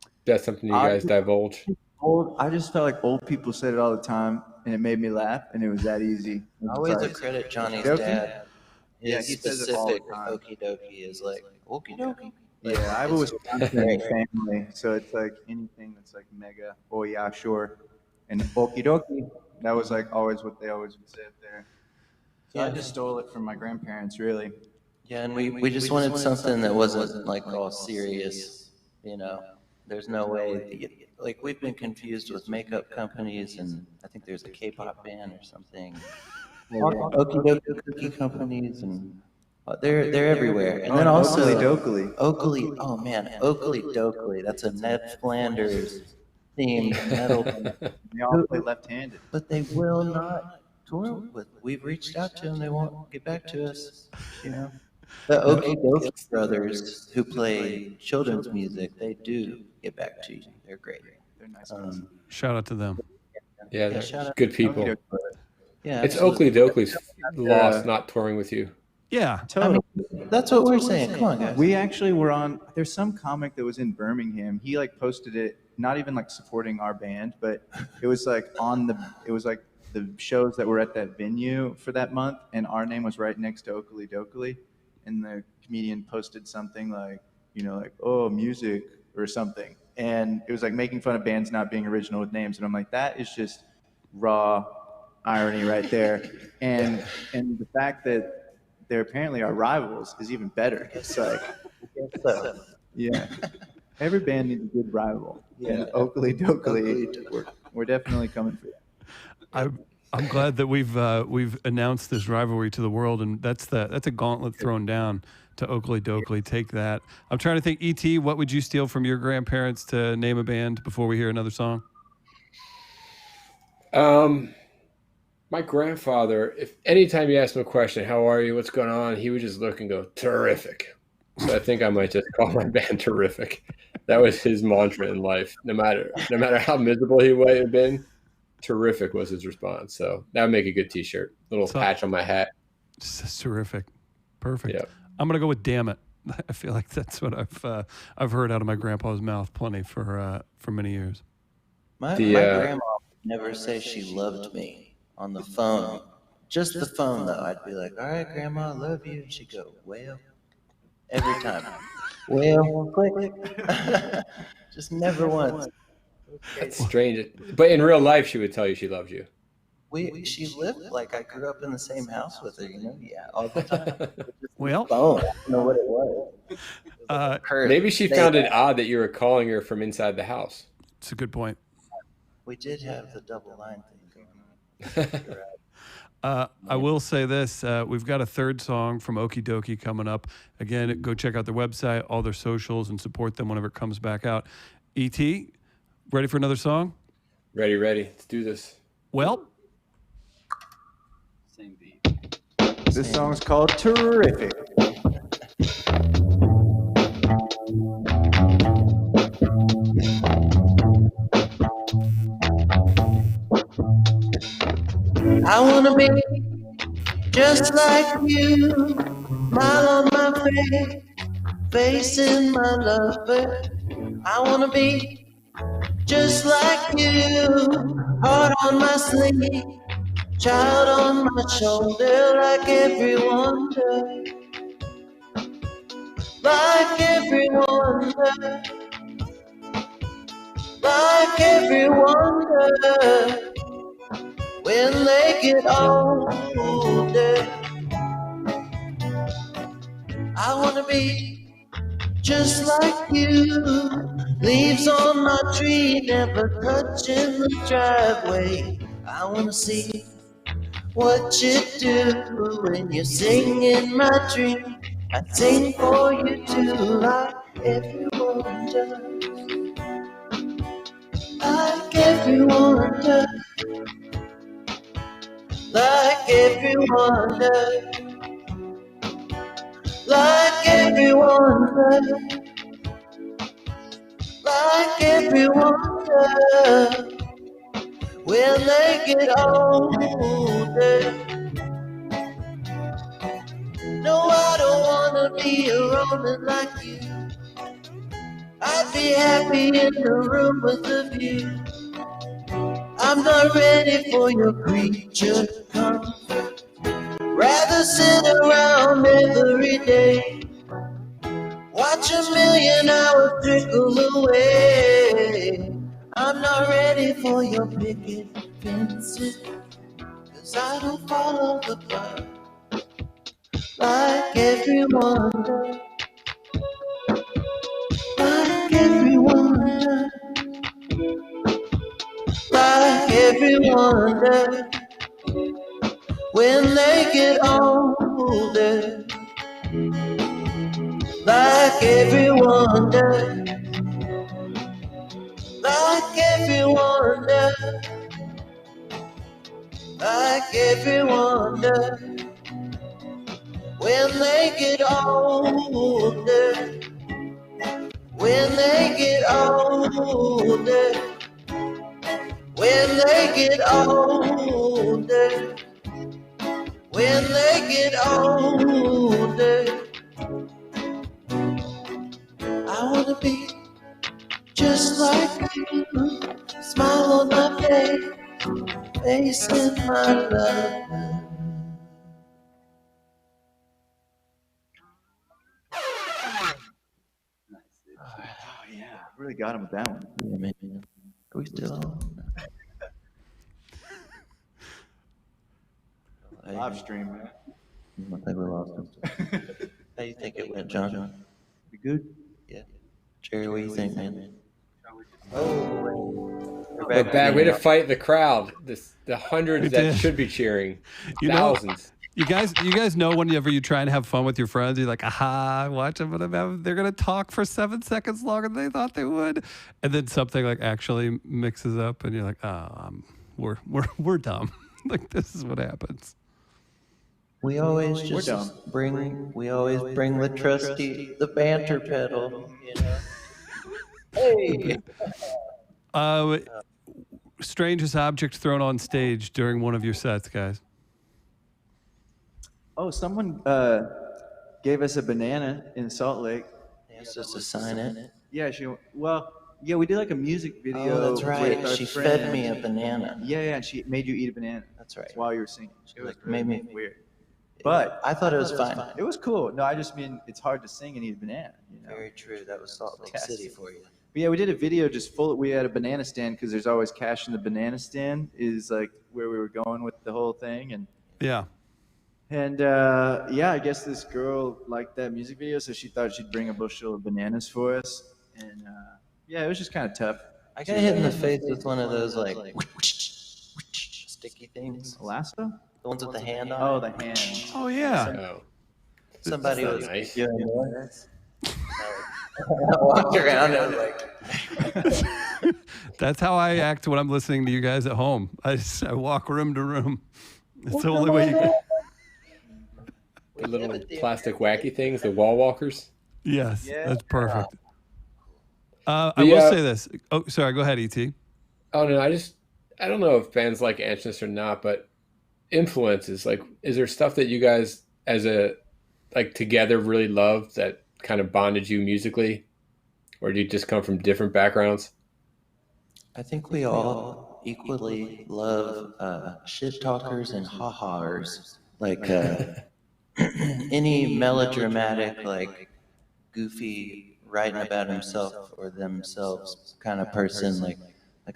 Is that something you guys divulge?
I just felt like old people said it all the time, and it made me laugh, and it was that easy.
I always credit Johnny's
Okey?
dad. His
Yeah, he says it all the
specific
time.
Okey Dokey is like Okey Dokey.
Yeah, I have a Wisconsin family, so it's like anything that's like mega, oh yeah, sure. And Okey Dokey, that was like always what they always would say up there. So I just stole it from my grandparents, really.
Yeah, and we just wanted something that wasn't like all serious, you know. There's no way, like we've been confused with makeup companies, and I think there's a K-pop band or something. Okey Dokey cookie companies, and they're everywhere. And then also
Okey
Oakley, oh man, Oakley Dokey. That's a Ned Flanders themed metal band.
They all play left-handed.
But they will not tour with. We've reached out to them. They won't get back to us. You know, the Okey Dokey brothers who play children's music, they do get back to you. They're great.
They're nice guys.
Shout out to them.
Yeah, they're
shout out
good people.
Yeah,
It's
absolutely.
Oakley Dokley's lost not touring with you.
Yeah.
I mean, that's what we're saying. Come on, guys.
We actually were on. There's some comic that was in Birmingham. He like posted it, not even like supporting our band, but it was like on the. It was like the shows that were at that venue for that month, and our name was right next to Okey Dokey, and the comedian posted something like, you know, like oh music or something, and it was like making fun of bands not being original with names, and I'm like that is just raw irony right there, and the fact that they're apparently our rivals is even better. It's like, yeah, every band needs a good rival. Yeah, and Okey Dokey, we're definitely coming for you.
I'm glad that we've announced this rivalry to the world, and that's a gauntlet thrown down to Okey Dokey. Take that. I'm trying to think. E.T., what would you steal from your grandparents to name a band before we hear another song?
My grandfather, if anytime you asked him a question, how are you, what's going on, he would just look and go, terrific. So I think I might just call my band Terrific. That was his mantra in life. No matter how miserable he might have been, terrific was his response. So that would make a good T-shirt. Little patch on my hat.
It's terrific. Perfect.
Yep.
I'm gonna go with "Damn It." I feel like that's what I've heard out of my grandpa's mouth plenty for many years.
My grandma would never say she loved me on the phone. Just the phone, though. I'd be like, all right, Grandma, I love you. And she'd go, well, every time. Well, click. Just never once.
That's strange. But in real life, she would tell you she loved you.
She lived like I grew up in the same house with her, you know? Yeah, all the time.
Well,
Phone. I don't know what it was.
Maybe she found it odd that you were calling her from inside the house.
it's a good point.
We did have the double line thing going on.
I will say this. We've got a third song from Okey Dokey coming up. Again, go check out their website, all their socials, and support them whenever it comes back out. E.T., ready for another song?
Ready. Let's do this.
Well,
Same beat.
This song's called Terrific.
I wanna be just like you, smile on my face, facing my lover. I wanna be just like you, heart on my sleeve, child on my shoulder, like everyone does, like everyone does, like everyone does. When they get older, I wanna be just like you. Leaves on my tree, never touching the driveway. I wanna see what you do when you sing in my dream. I sing for you too, like everyone does. Like everyone does. Like everyone does, like everyone does, like everyone does. When they get older, no, I don't wanna be around like you. I'd be happy in the room with a view. I I'm not ready for your creature comfort. Rather sit around every day, watch 1,000,000 hours trickle away. I'm not ready for your picket fences, 'cause I don't follow the blood like everyone does. Like everyone does. Like everyone does. When they get older, like everyone does. Like everyone does. Like everyone does. When they get older, when they get older, when they get older, when they get older, I wanna be just like you, smile on my face in my love.
Nice, dude.
Oh yeah, really got him with that one.
Yeah, man. Are we still on?
Live stream, man.
I think we lost him. How do you think it went, John?
We good?
Yeah. Jerry, what do you think, man?
We're back. Way to fight the crowd. The hundreds
We
that
did.
should be cheering.
You know,
Thousands.
you guys know whenever you try and have fun with your friends, you're like, aha, watch them, they're gonna talk for 7 seconds longer than they thought they would, and then something like actually mixes up, and you're like, oh, we're dumb. Like this is what happens.
We always
We're
just
dumb.
bring the trusty, the banter pedal, you know. Hey!
Strangest object thrown on stage during one of your sets, guys.
Oh, someone gave us a banana in Salt Lake.
It's just to sign it.
Yeah, we did like a music video.
Oh, that's right.
with our
She
friend.
fed me a banana.
Yeah, and she made you eat a banana.
That's right.
While you were singing. It was
like, made me-
weird. But
I thought it was fine.
it was cool. No, I just mean it's hard to sing and eat a banana. You know?
Very true. That was Salt Lake
Test.
City for you.
But yeah, we did a video just full. We had a banana stand because there's always cash in the banana stand. Is like where we were going with the whole thing, and
Yeah.
yeah, I guess this girl liked that music video, so she thought she'd bring a bushel of bananas for us, and yeah, it was just kind of tough.
I got hit in the face with one of those like sticky things.
Alaska?
The ones with the hand on.
Oh,
it.
the hand.
Oh yeah.
Oh,
Somebody
that's
was
not nice.
doing this. I walked around and was like,
That's how I act when I'm listening to you guys at home. I walk room to room. It's the only way you can.
The little plastic wacky things, the wall walkers.
Yes,
Yeah.
that's perfect. I will say this. Oh, sorry. Go ahead, Et.
Oh no, I don't know if bands like Anxious or not, but influences, like, is there stuff that you guys as a like together really loved that kind of bonded you musically, or do you just come from different backgrounds?
I think we all equally love shit talkers and ha-haers. Like any melodramatic, like goofy, writing about himself or themselves kind of person. Like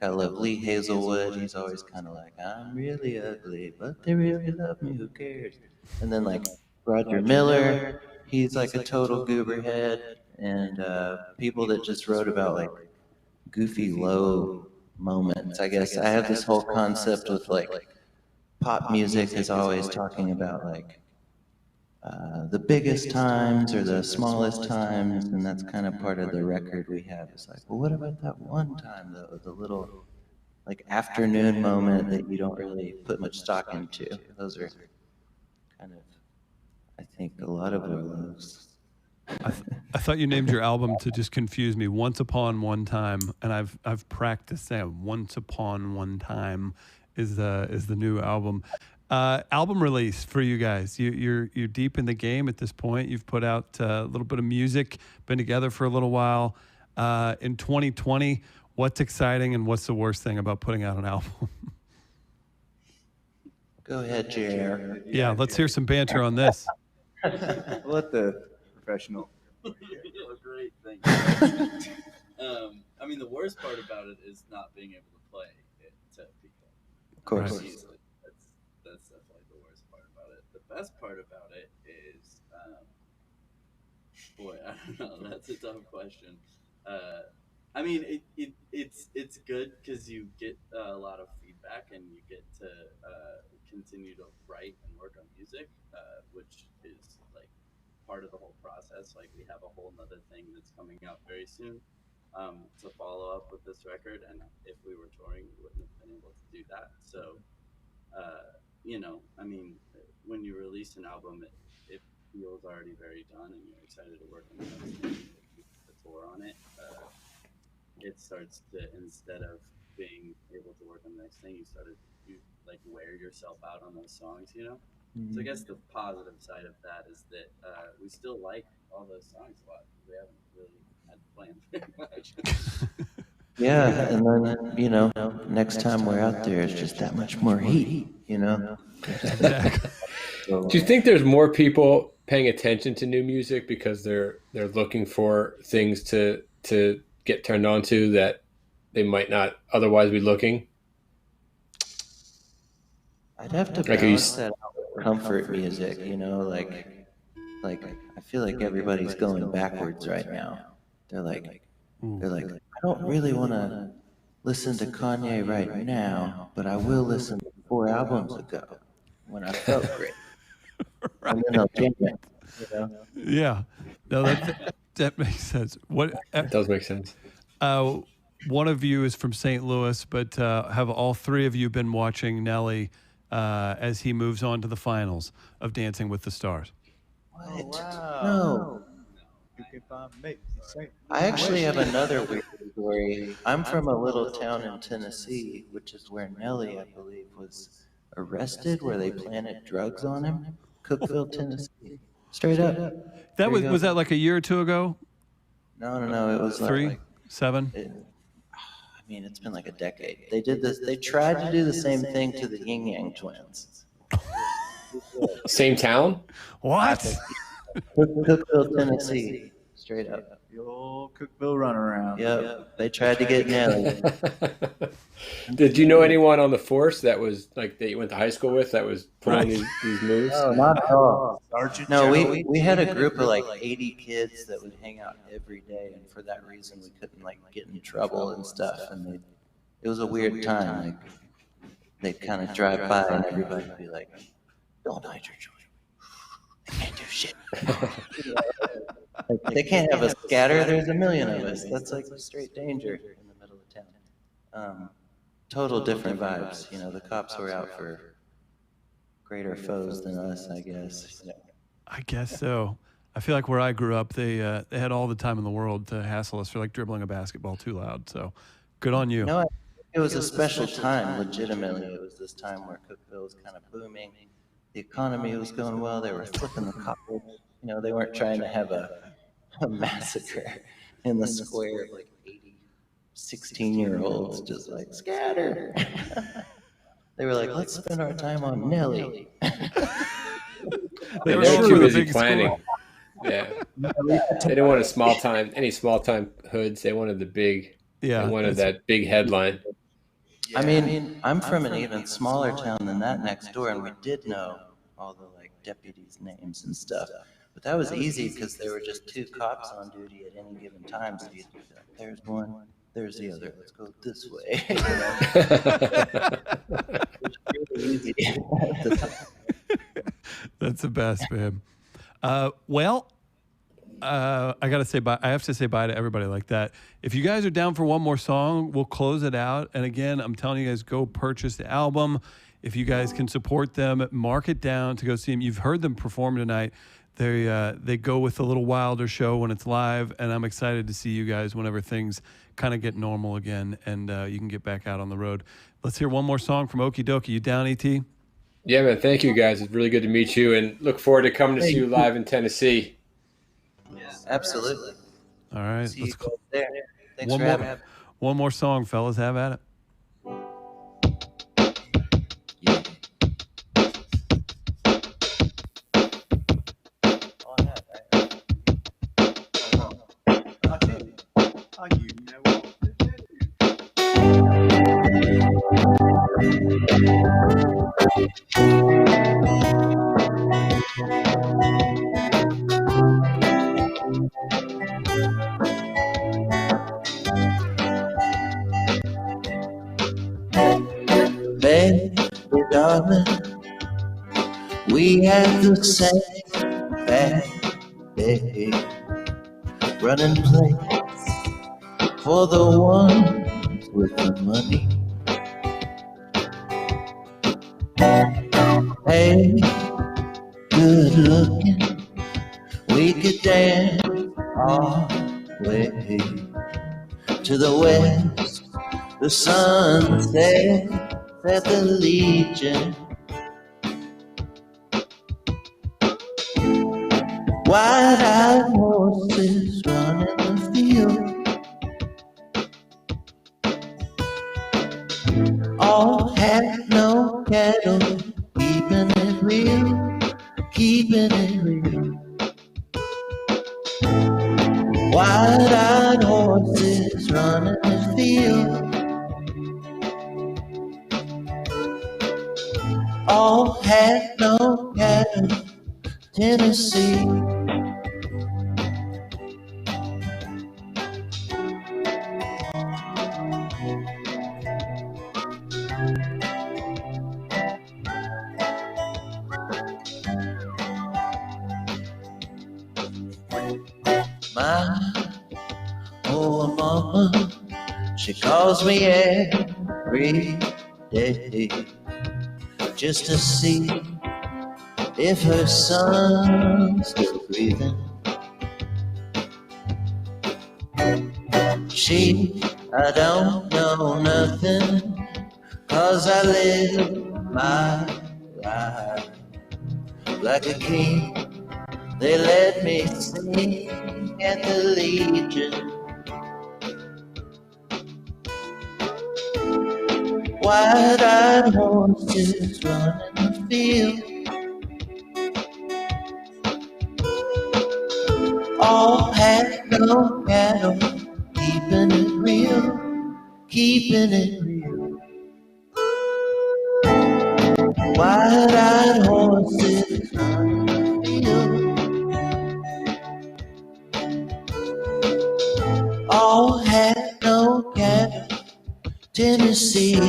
I love Lee Hazelwood. He's always kind of like, I'm really ugly, but they really love me. Who cares? And then like Roger Miller, he's like a total goober head. And people that just wrote about like goofy low moments. I guess I have this whole concept with like pop music is always talking about like the biggest times or the smallest times, and that's kind of part of the record we have. It's like, well, what about that one time though, the little like afternoon moment that you don't really put much stock into? Those are kind of, I think, a lot of our loves.
I thought you named your album to just confuse me. Once Upon One Time, and I've practiced saying Once Upon One Time is the new album. Album release for you guys. You're deep in the game at this point. You've put out a little bit of music, been together for a little while. In 2020, What's exciting and what's the worst thing about putting out an album?
Go ahead, JR.
Yeah, let's hear some banter on this.
Let the professional.
Great, thank you. I mean, the worst part about it is not being able to play it to people.
Of course.
Right.
Easily. That's definitely the worst part about it. The best part about it is, boy, I don't know. That's a tough question. I mean, it's good because you get a lot of feedback and you get to continue to write and work on music, which is like part of the whole process. Like we have a whole nother thing that's coming out very soon to follow up with this record, and if we were touring, we wouldn't have been able to do that. So, I mean, when you release an album, it feels already very done, and you're excited to work on the next thing, the tour on it. It starts to, instead of being able to work on the next thing, you like wear yourself out on those songs, So I guess the positive side of that is that we still like all those songs a lot. We haven't really had plans very much.
Yeah, and then, next time we're out there, it's just that much more heat,
Exactly.
So,
Do you think there's more people paying attention to new music because they're looking for things to get turned on to that they might not otherwise be looking?
I'd have to balance that out with comfort music, like I feel like everybody's going backwards right now. They're like, I don't really want to listen to Kanye right now, but I will listen to 4 albums ago when I felt great.
Right.
And then I'll jam it,
Yeah. No, that makes sense.
It does make sense.
One of you is from St. Louis, but have all 3 of you been watching Nelly as he moves on to the finals of Dancing with the Stars?
What?
Wow.
No.
You can find me.
I actually have another weird story. I'm from a little town in Tennessee, which is where Nelly, I believe, was arrested, where they planted drugs on him. Cookeville, Tennessee. Straight up.
That was that like a year or 2 ago?
No. It was
3,
like
7?
I mean, it's been like a decade. They did this. They tried to do the same thing to the Yin Yang Twins.
Same town?
What?
Cookeville, Tennessee. Straight up.
The old Cookville runaround.
Yep. They tried to get Nelly.
Did you know anyone on the force that was like that you went to high school with that was pulling these moves?
No, not at all.
Sergeant
No,
General.
we had a group of like 80 kids that would hang out every day, and for that reason we couldn't like get in trouble and stuff. And it was a weird time. Like they'd kind of drive by and everybody would be like, "Don't hide your children. They can't do shit." Like, they can't have a scatter. There's a million of us. That's like straight danger in the middle of town. Total different vibes. The cops were out for greater foes than us, I guess.
I guess so. I feel like where I grew up, they had all the time in the world to hassle us for like dribbling a basketball too loud. So good on you.
No, it was a special time, legitimately. It was this time where Cookeville was kind of booming. The economy was going well. They were flipping the college. They weren't trying to have a massacre in the square of like 80 16-year-olds just like scatter. They were like, let's spend our time on Nelly.
They were
They're
sure
too
the
busy
big
planning.
score.
Yeah. They didn't want any small time hoods. They wanted the big.
Yeah,
They wanted that big headline.
I mean, I'm from an even smaller town than that next door, and we did know all the like deputies' names and stuff. But that was easy because there were just 2 cops on duty at any given time. So you'd be like, there's one, there's the other. Let's go this way. It's really easy.
That's the best, man. I gotta say bye. I have to say bye to everybody like that. If you guys are down for one more song, we'll close it out. And again, I'm telling you guys, go purchase the album. If you guys can support them, mark it down to go see them. You've heard them perform tonight. They go with a little wilder show when it's live, and I'm excited to see you guys whenever things kind of get normal again and you can get back out on the road. Let's hear one more song from Okey Dokey. You down, E.T.?
Yeah, man. Thank you, guys. It's really good to meet you, and look forward to coming to see you live in Tennessee.
Absolutely.
All right.
See you
Let's
guys there. Thanks for having me.
One more song, fellas. Have at it.
Baby, darling, we had the same bad day, running place for the ones with the money. Hey, good looking, we could dance all the way to the west. The sun sets at the Legion. Wide-eyed horses running the field. All had no cattle, keeping it real, keeping it real. Wide-eyed horses running the field. All had no cattle, Tennessee. My old mama, she calls me every day just to see if her son's still breathing. I don't know nothing, 'cause I live my life like a king. They let me sing at the Legion. Wide-eyed horses running the field. All had no cattle, keeping it real, keeping it real. Wide-eyed horses running the field. All had no cattle, Tennessee.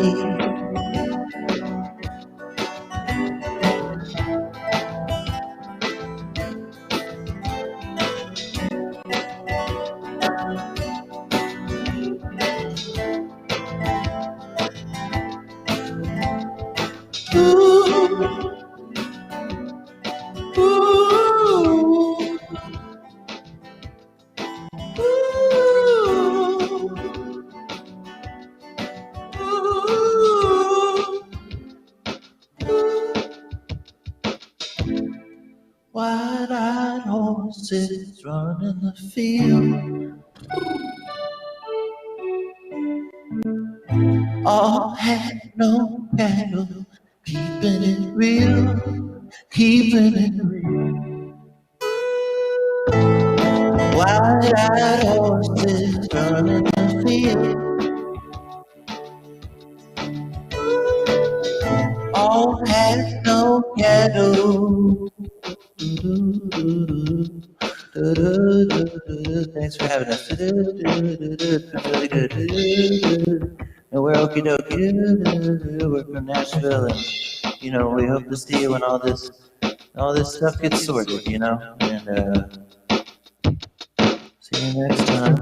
Wide-eyed horses running the field. All had no cattle, keeping it real, keeping it real. Wide-eyed horses running the field. All had no cattle. Thanks for having us. Really good. And we're Okey Dokey. We're from Nashville, and we hope to see you when all this stuff gets sorted. And see you next time.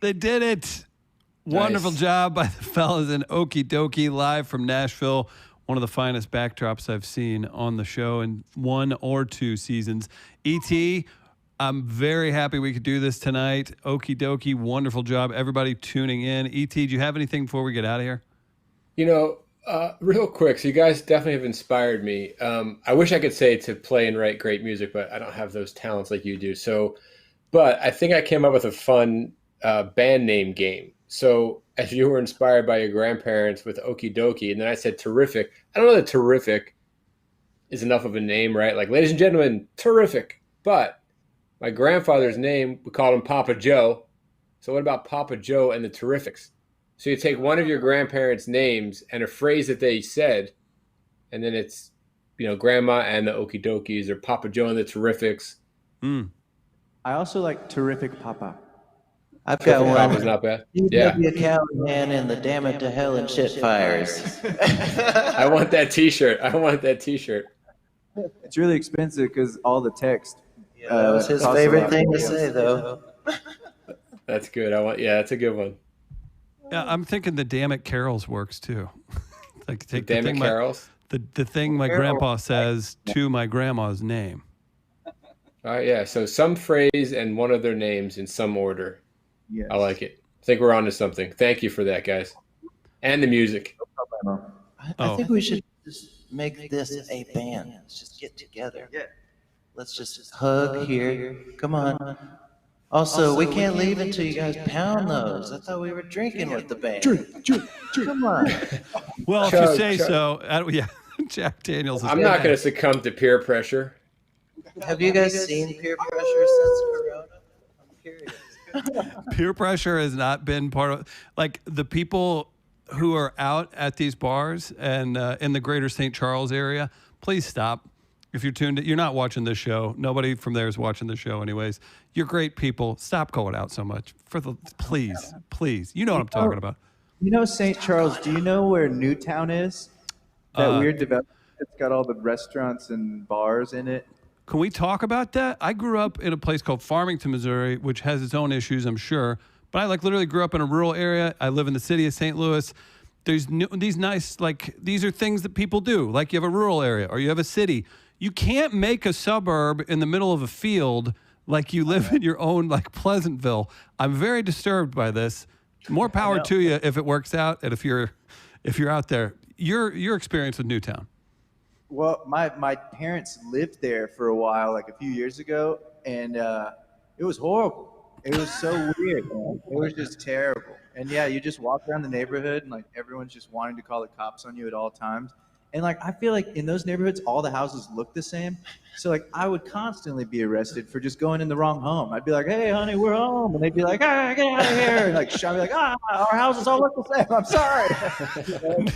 They did it. Wonderful job by the fellas in Okey Dokey, live from Nashville. One of the finest backdrops I've seen on the show in 1 or 2 seasons. E.T., I'm very happy we could do this tonight. Okey Dokey, wonderful job. Everybody tuning in. E.T., do you have anything before we get out of here?
Real quick, so you guys definitely have inspired me. I wish I could say to play and write great music, but I don't have those talents like you do. But I think I came up with a fun band name game. So as you were inspired by your grandparents with Okey Dokey, and then I said terrific. I don't know that terrific is enough of a name, right? Like, ladies and gentlemen, terrific. But my grandfather's name, we called him Papa Joe. So what about Papa Joe and the Terrifics? So you take one of your grandparents' names and a phrase that they said, and then it's, Grandma and the Okey Dokeys, or Papa Joe and the Terrifics.
I also like Terrific Papa.
I've got one.
Papa's not bad. Yeah.
The Italian man in the damn it to hell and shit fires.
I want that T-shirt.
It's really expensive because all the text.
That was his favorite thing to say, though.
That's good. That's a good one.
Yeah, I'm thinking the Damn It Carols works too. Like take
Damn It Carols?
The thing my grandpa says to my grandma's name.
All right, yeah. So some phrase and one of their names in some order.
Yes.
I like it. I think we're on to something. Thank you for that, guys. And the music.
I think we should just make this a band. Let's just get together.
Yeah.
Let's just hug here. Come on. Also, we can't leave until you guys pound those. I thought we were drinking with the band. Drink. Come on.
Well, if you say so. Jack Daniels.
I'm not going to succumb to peer pressure.
Have you guys seen peer pressure since Corona? I'm curious.
Peer pressure has not been part of, like, the people who are out at these bars and in the greater St. Charles area. Please stop. If you're tuned in, you're not watching this show. Nobody from there is watching the show anyways. You're great people. Stop going out so much. Please. You know what I'm talking about.
St. Charles, do you know where Newtown is? That weird development that's got all the restaurants and bars in it.
Can we talk about that? I grew up in a place called Farmington, Missouri, which has its own issues, I'm sure. But I literally grew up in a rural area. I live in the city of St. Louis. There's these nice, these are things that people do. Like, you have a rural area or you have a city. You can't make a suburb in the middle of a field like you live in your own, Pleasantville. I'm very disturbed by this. More power to you if it works out, and if you're out there. Your experience with Newtown.
Well, my parents lived there for a while, a few years ago, and it was horrible. It was so weird, man. It was just terrible. And yeah, you just walk around the neighborhood, and everyone's just wanting to call the cops on you at all times. And I feel like in those neighborhoods, all the houses look the same. So I would constantly be arrested for just going in the wrong home. I'd be like, "Hey, honey, we're home," and they'd be like, "Ah, get out of here!" And shot me our houses all look the same. I'm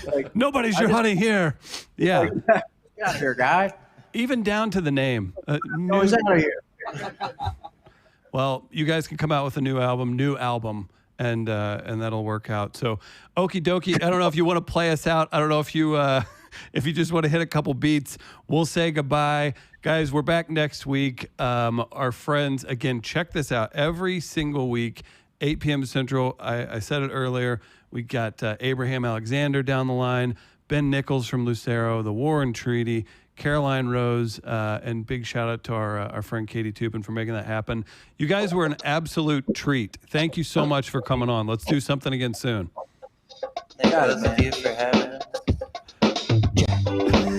sorry.
Nobody's your honey here. Yeah.
Get out of here, guy.
Even down to the name.
He's out of here.
Well, you guys can come out with a new album, and that'll work out. So, Okey Dokey, I don't know if you want to play us out. I don't know if you just want to hit a couple beats. We'll say goodbye. Guys, we're back next week. Our friends, again, check this out. Every single week, 8 p.m. Central. I said it earlier. We got Abraham Alexander down the line, Ben Nichols from Lucero, the Warren Treaty, Caroline Rose, and big shout out to our friend Katie Tupin for making that happen. You guys were an absolute treat. Thank you so much for coming on. Let's do something again soon.
Thank both of you for having us.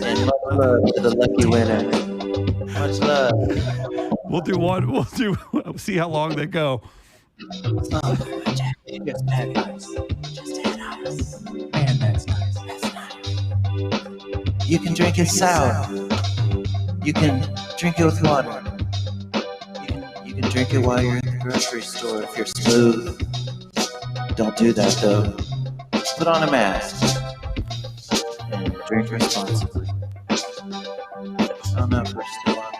And much love to the lucky winner. Much love.
We'll do see how long they go.
Just add ice. Man, that's nice.
You can drink it sour. You can drink it with water. You can drink it while you're in the grocery store if you're smooth. Don't do that though. Put on a mask and drink responsibly. I don't know if we're still on.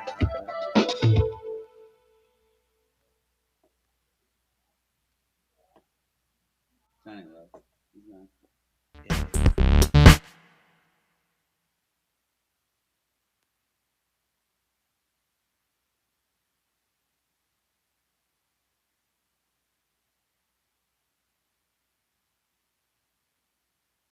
Shining love.